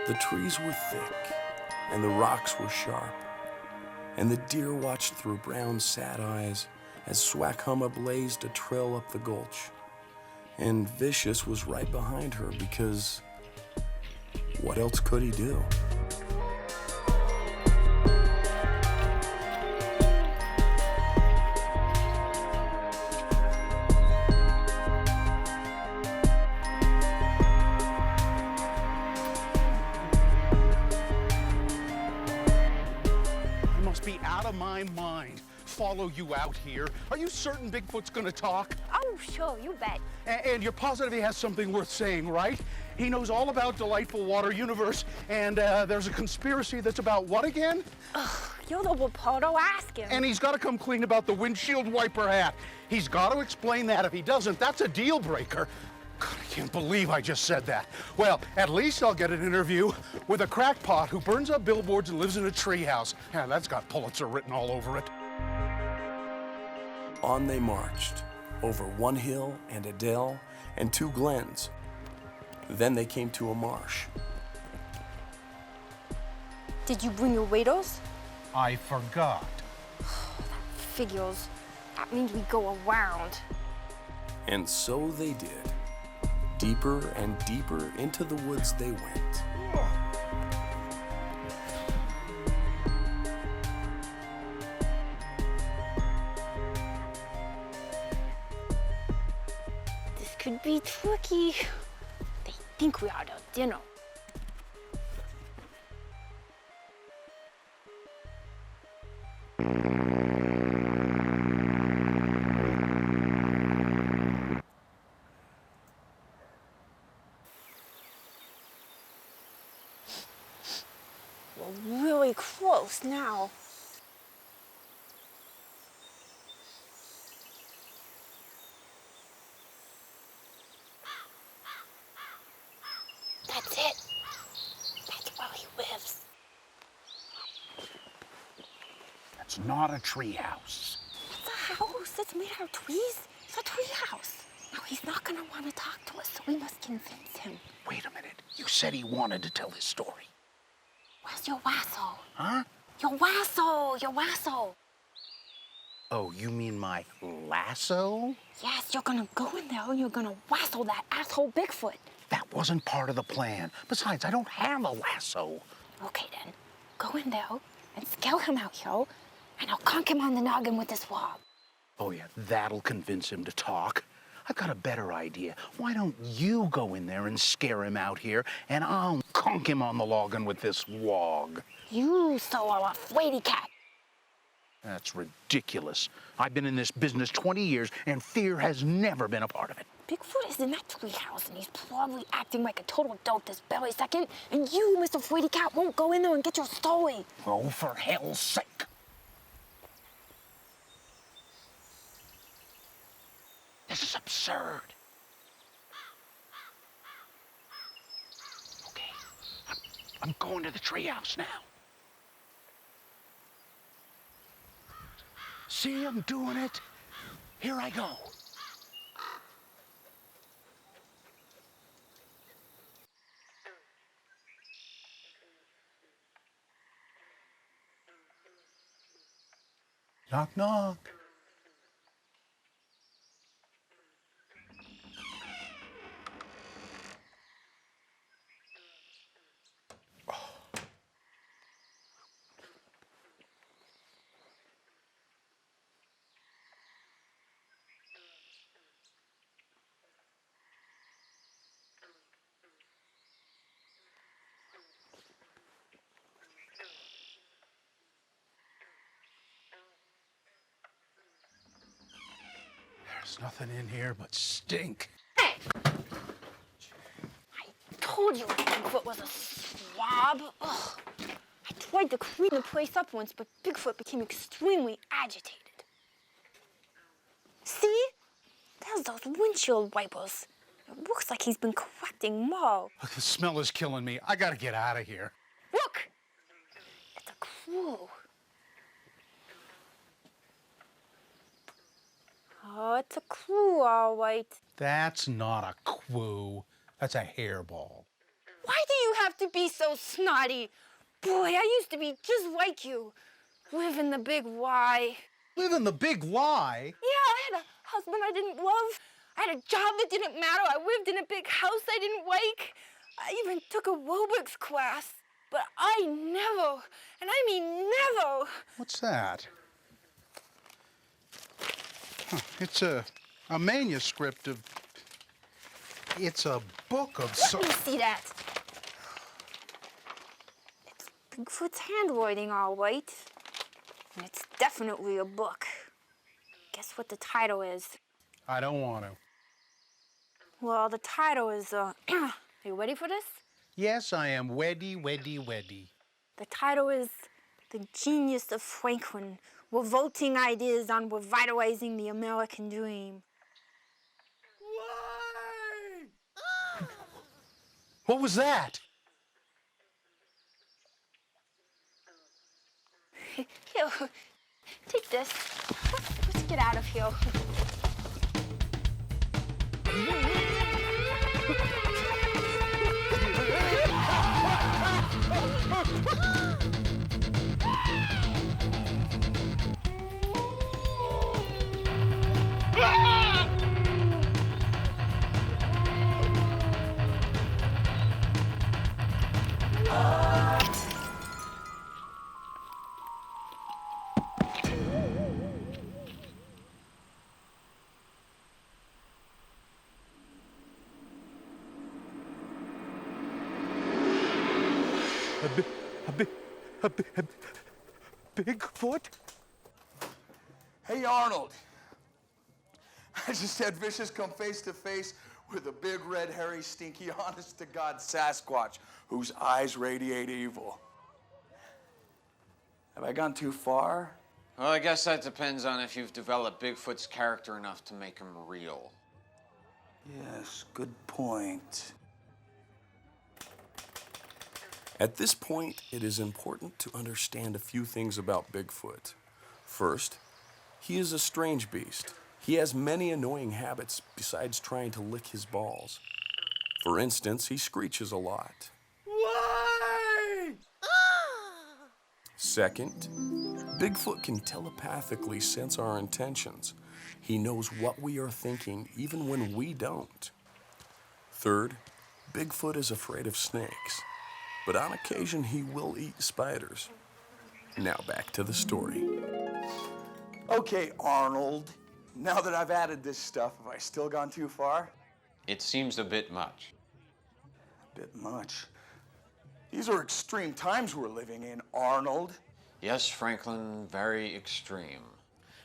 The trees were thick, and the rocks were sharp, and the deer watched through brown sad eyes as Swackhumma blazed a trail up the gulch. And Vicious was right behind her because what else could he do? my mind follow you out here. Are you certain Bigfoot's gonna talk? Oh, sure, you bet. And you're positive he has something worth saying, right? He knows all about delightful water universe, and there's a conspiracy that's about what again? Ugh, you're the reporter, ask him. And he's got to come clean about the windshield wiper hat. He's got to explain that. If he doesn't, that's a deal breaker. God, I can't believe I just said that. Well, at least I'll get an interview with a crackpot who burns up billboards and lives in a treehouse. Yeah, that's got Pulitzer written all over it. On they marched, over one hill and a dell and 2 glens. Then they came to a marsh. Did you bring your waders? I forgot. Figures. That means we go around. And so they did. Deeper and deeper into the woods they went. This could be tricky. They think we are at dinner. We're really close now. That's it. That's where he lives. That's not a treehouse. It's a house. It's made out of trees. It's a tree house. Now, he's not gonna want to talk to us, so we must convince him. Wait a minute. You said he wanted to tell his story. Where's your lasso? Huh? Your lasso! Your lasso! Oh, you mean my lasso? Yes, you're gonna go in there and you're gonna lasso that asshole Bigfoot. That wasn't part of the plan. Besides, I don't have a lasso. Okay, then. Go in there and scale him out, yo. And I'll conk him on the noggin with this log. Oh, yeah, that'll convince him to talk. I've got a better idea. Why don't you go in there and scare him out here, and I'll conk him on the noggin with this log. You so are a flighty cat. That's ridiculous. I've been in this business 20 years, and fear has never been a part of it. Bigfoot is in that treehouse, and he's probably acting like a total dope this very second, and you, Mr. Flighty Cat, won't go in there and get your story. Oh, for hell's sake. This is absurd. Okay, I'm going to the treehouse now. See, I'm doing it. Here I go. Knock, knock. There's nothing in here but stink. Hey! I told you Bigfoot was a swab. Ugh. I tried to clean the place up once, but Bigfoot became extremely agitated. See? There's those windshield wipers. It looks like he's been collecting mold. Look, the smell is killing me. I gotta get out of here. Look! It's a crew. Oh, it's a crew, all right. That's not a quoo. That's a hairball. Why do you have to be so snotty? Boy, I used to be just like you. Live in the big Y. Live in the big Y? Yeah, I had a husband I didn't love. I had a job that didn't matter. I lived in a big house I didn't like. I even took a aerobics class. But I never, and I mean never. What's that? Huh, it's a manuscript of... It's a book of Let me see that. It's Bigfoot's handwriting, all right. And it's definitely a book. Guess what the title is? I don't want to. Well, the title is, are you ready for this? Yes, I am weddy, weddy, weddy. The title is The Genius of Franklin, Revolting Ideas on Revitalizing the American Dream. What was that? Here, take this. Let's get out of here. Bigfoot? Hey, Arnold. I just had Vicious come face to face with a big, red, hairy, stinky, honest-to-God Sasquatch whose eyes radiate evil. Have I gone too far? Well, I guess that depends on if you've developed Bigfoot's character enough to make him real. Yes, good point. At this point, it is important to understand a few things about Bigfoot. First, he is a strange beast. He has many annoying habits besides trying to lick his balls. For instance, he screeches a lot. Why? Second, Bigfoot can telepathically sense our intentions. He knows what we are thinking even when we don't. Third, Bigfoot is afraid of snakes, but on occasion he will eat spiders. Now back to the story. Okay, Arnold. Now that I've added this stuff, have I still gone too far? It seems a bit much. A bit much. These are extreme times we're living in, Arnold. Yes, Franklin, very extreme.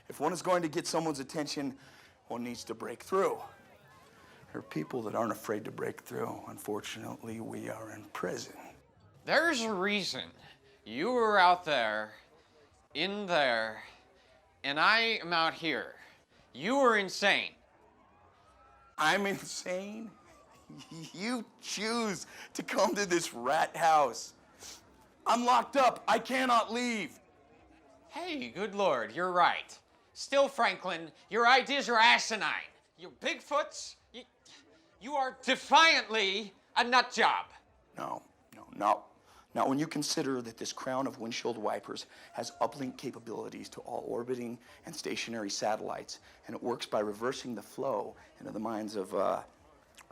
If one is going to get someone's attention, one needs to break through. There are people that aren't afraid to break through. Unfortunately, we are in prison. There's a reason you were out there, in there, and I am out here. You were insane. I'm insane? You choose to come to this rat house. I'm locked up. I cannot leave. Hey, good Lord, you're right. Still, Franklin, your ideas are asinine. You're Bigfoots. You are defiantly a nut job. No. Not when you consider that this crown of windshield wipers has uplink capabilities to all orbiting and stationary satellites, and it works by reversing the flow into the minds of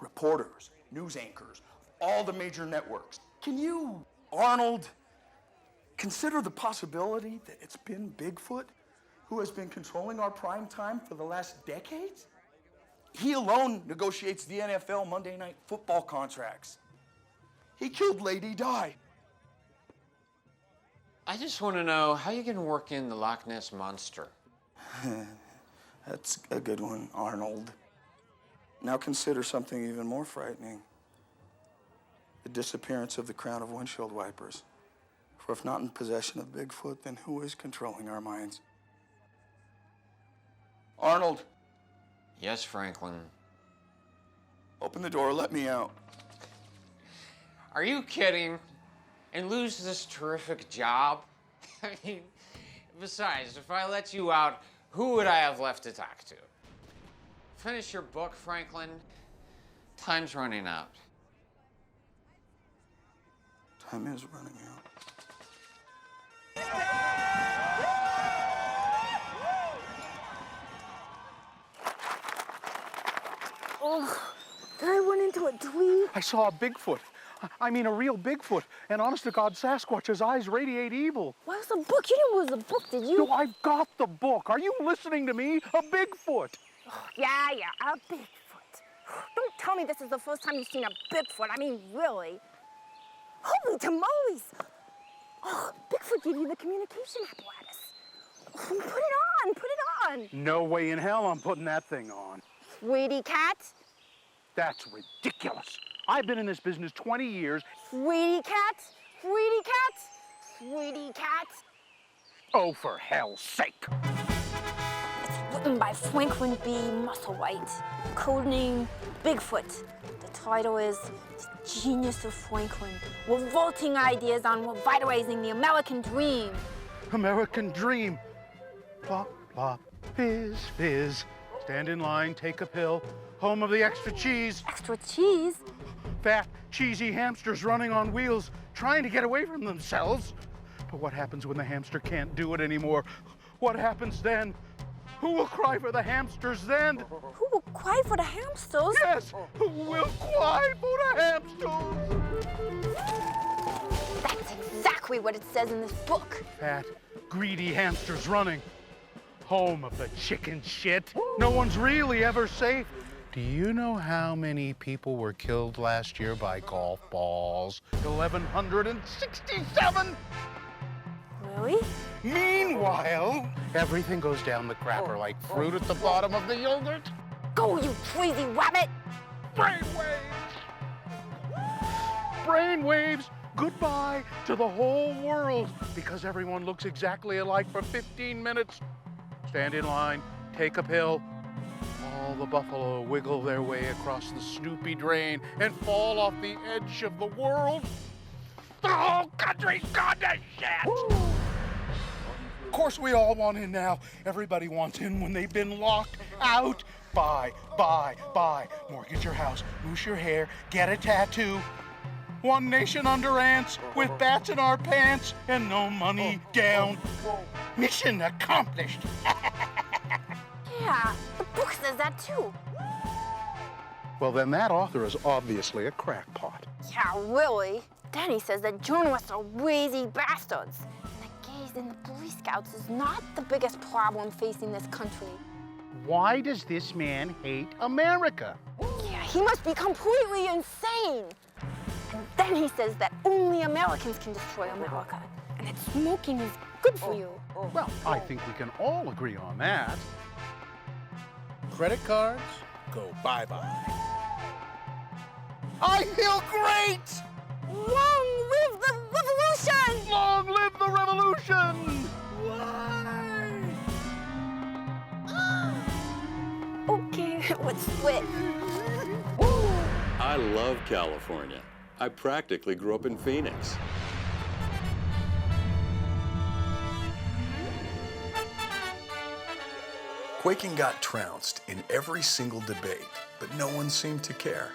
reporters, news anchors, all the major networks. Can you, Arnold, consider the possibility that it's been Bigfoot who has been controlling our prime time for the last decades? He alone negotiates the NFL Monday Night Football contracts. He killed Lady Di. I just want to know how you can work in the Loch Ness Monster. That's a good one, Arnold. Now consider something even more frightening. The disappearance of the crown of windshield wipers. For if not in possession of Bigfoot, then who is controlling our minds? Arnold. Yes, Franklin. Open the door, let me out. Are you kidding? And lose this terrific job? I mean, besides, if I let you out, who would I have left to talk to? Finish your book, Franklin. Time's running out. Time is running out. Oh, did I run into a tree? I saw a Bigfoot. I mean, a real Bigfoot. And honest to God, Sasquatch's eyes radiate evil. Where's the book? You didn't lose the book, did you? No, I've got the book. Are you listening to me? A Bigfoot. Yeah, a Bigfoot. Don't tell me this is the first time you've seen a Bigfoot. I mean, really. Holy tamales! Oh, Bigfoot gave you the communication apparatus. Put it on, put it on. No way in hell I'm putting that thing on. Sweetie cat. That's ridiculous. I've been in this business 20 years. Sweetie cat, sweetie cat, sweetie cat. Oh, for hell's sake. It's written by Franklin B. Musselwhite, codename Bigfoot. The title is Genius of Franklin, Revolting Ideas on Revitalizing the American Dream. American Dream. Plop, plop, fizz, fizz. Stand in line, take a pill. Home of the extra cheese. Extra cheese? Fat, cheesy hamsters running on wheels, trying to get away from themselves. But what happens when the hamster can't do it anymore? What happens then? Who will cry for the hamsters then? Who will cry for the hamsters? Yes, who will cry for the hamsters? That's exactly what it says in this book. Fat, greedy hamsters running. Home of the chicken shit. No one's really ever safe. Do you know how many people were killed last year by golf balls? 1,167! Really? Meanwhile, everything goes down the crapper like fruit at the bottom of the yogurt. Go, you crazy rabbit! Brainwaves! Brainwaves! Goodbye to the whole world because everyone looks exactly alike for 15 minutes. Stand in line, take a pill. All the buffalo wiggle their way across the Snoopy drain and fall off the edge of the world. The whole country's gone to shit! Of course we all want in now. Everybody wants in when they've been locked out. Buy, buy, buy. Mortgage your house, moose your hair, get a tattoo. One nation under ants, with bats in our pants, and no money down. Mission accomplished. Yeah, the book says that too. Well, then that author is obviously a crackpot. Yeah, really. Danny says that journalists are lazy bastards. And the gays in the Boy Scouts is not the biggest problem facing this country. Why does this man hate America? Yeah, he must be completely insane. And then he says that only Americans can destroy America, and that smoking is good for you. Well, I think we can all agree on that. Credit cards, go bye-bye. I feel great! Long live the revolution! Long live the revolution! Why? Okay, let's split. I love California. I practically grew up in Phoenix. Quaking got trounced in every single debate, but no one seemed to care.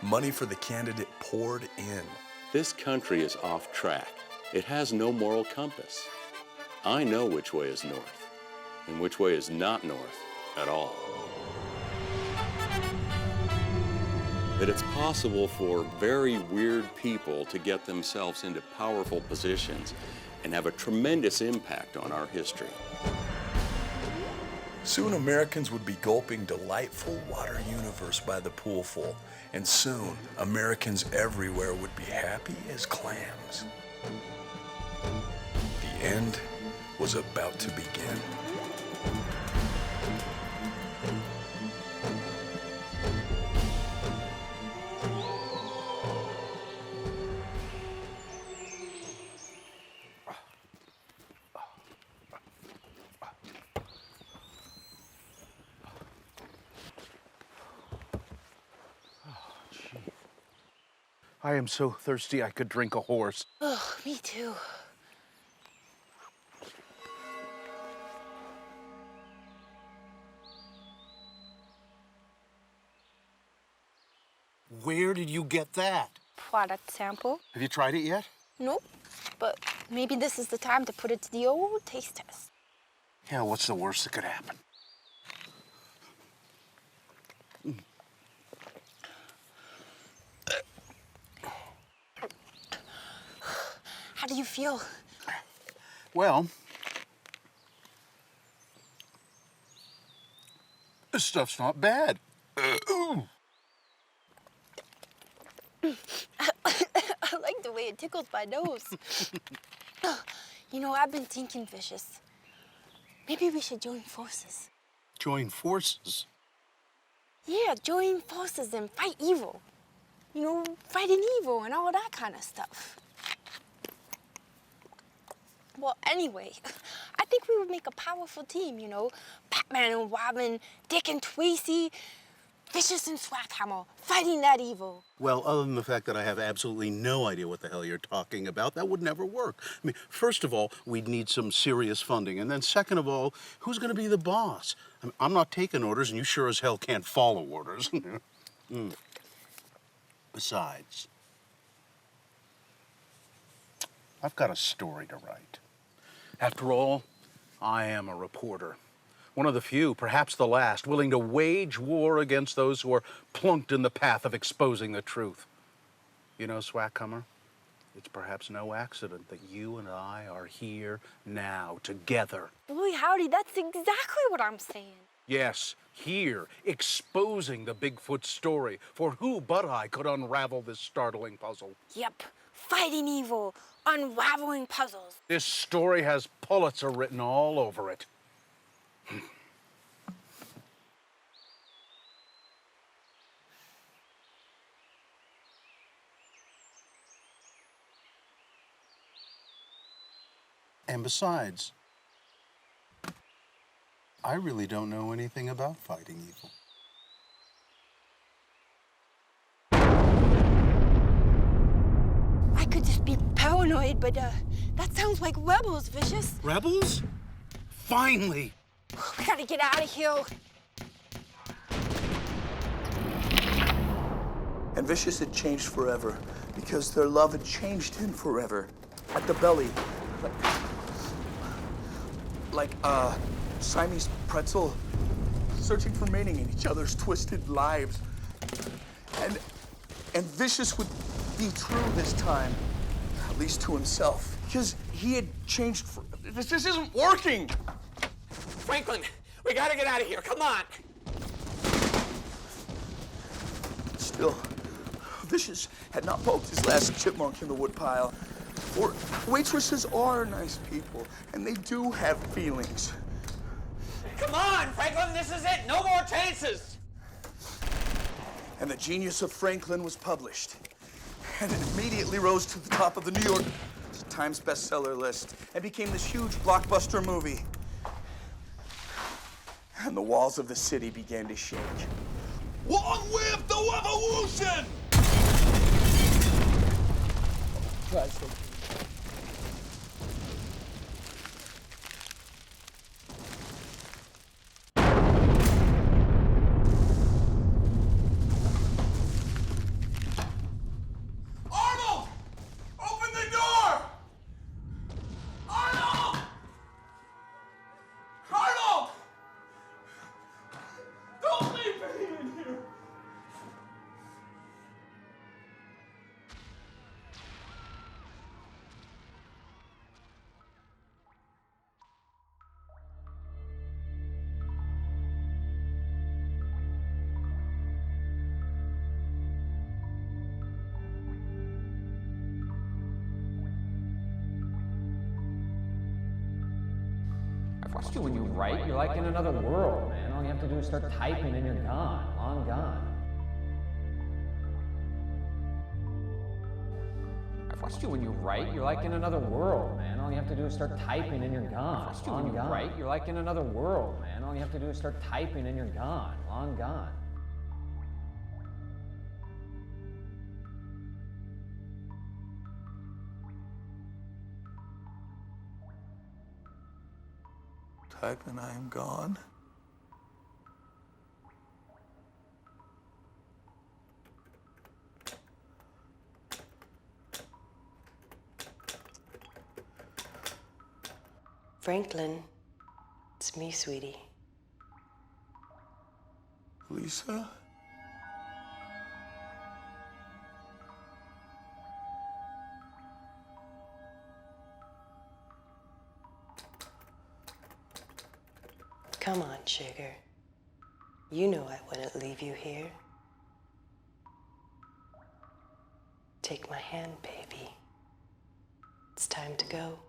Money for the candidate poured in. This country is off track. It has no moral compass. I know which way is north, and which way is not north at all. That it's possible for very weird people to get themselves into powerful positions and have a tremendous impact on our history. Soon Americans would be gulping delightful water Univers by the poolful, and soon Americans everywhere would be happy as clams. The end was about to begin. I am so thirsty I could drink a horse. Oh, me too. Where did you get that? Product sample. Have you tried it yet? Nope, but maybe this is the time to put it to the old taste test. Yeah, what's the worst that could happen? How do you feel? Well, this stuff's not bad. Ooh. I like the way it tickles my nose. You know, I've been thinking, Vicious. Maybe we should join forces. Join forces? Yeah, join forces and fight evil. You know, fighting evil and all that kind of stuff. Well, anyway, I think we would make a powerful team, you know? Batman and Robin, Dick and Tracy, Vicious and Swackhammer, fighting that evil. Well, other than the fact that I have absolutely no idea what the hell you're talking about, that would never work. I mean, first of all, we'd need some serious funding. And then second of all, who's going to be the boss? I mean, I'm not taking orders, and you sure as hell can't follow orders. Besides, I've got a story to write. After all, I am a reporter. One of the few, perhaps the last, willing to wage war against those who are plunked in the path of exposing the truth. You know, Swackhammer, it's perhaps no accident that you and I are here now, together. Boy, howdy, that's exactly what I'm saying. Yes, here, exposing the Bigfoot story, for who but I could unravel this startling puzzle? Yep, fighting evil, unraveling puzzles. This story has Pulitzer written all over it. And besides, I really don't know anything about fighting evil. I could just be paranoid, but that sounds like rebels, Vicious. Rebels? Finally! We gotta get out of here. And Vicious had changed forever because their love had changed him forever. At the belly, like Siamese pretzel, searching for meaning in each other's twisted lives. And Vicious would be true this time, at least to himself, because he had changed. This isn't working. Franklin, we gotta get out of here. Come on. Still, Vicious had not poked his last chipmunk in the woodpile. For waitresses are nice people, and they do have feelings. Come on, Franklin, this is it. No more chances. And The Genius of Franklin was published. And it immediately rose to the top of the New York Times bestseller list and became this huge blockbuster movie. And the walls of the city began to shake. Long live the revolution! Arnold! Open the door! Arnold! Arnold! Don't leave me in here! I've watched you when you write. You're like in another world, man. All you have to do is start typing and you're gone. Long gone. I've watched you when you write. You're like in another world, man. All you have to do is start typing and you're gone. I've watched you when you write. You're like in another world, man. All you have to do is start typing and you're gone. Long gone. Type and I am gone. Franklin, it's me, sweetie. Lisa? Come on, sugar. You know I wouldn't leave you here. Take my hand, baby. It's time to go.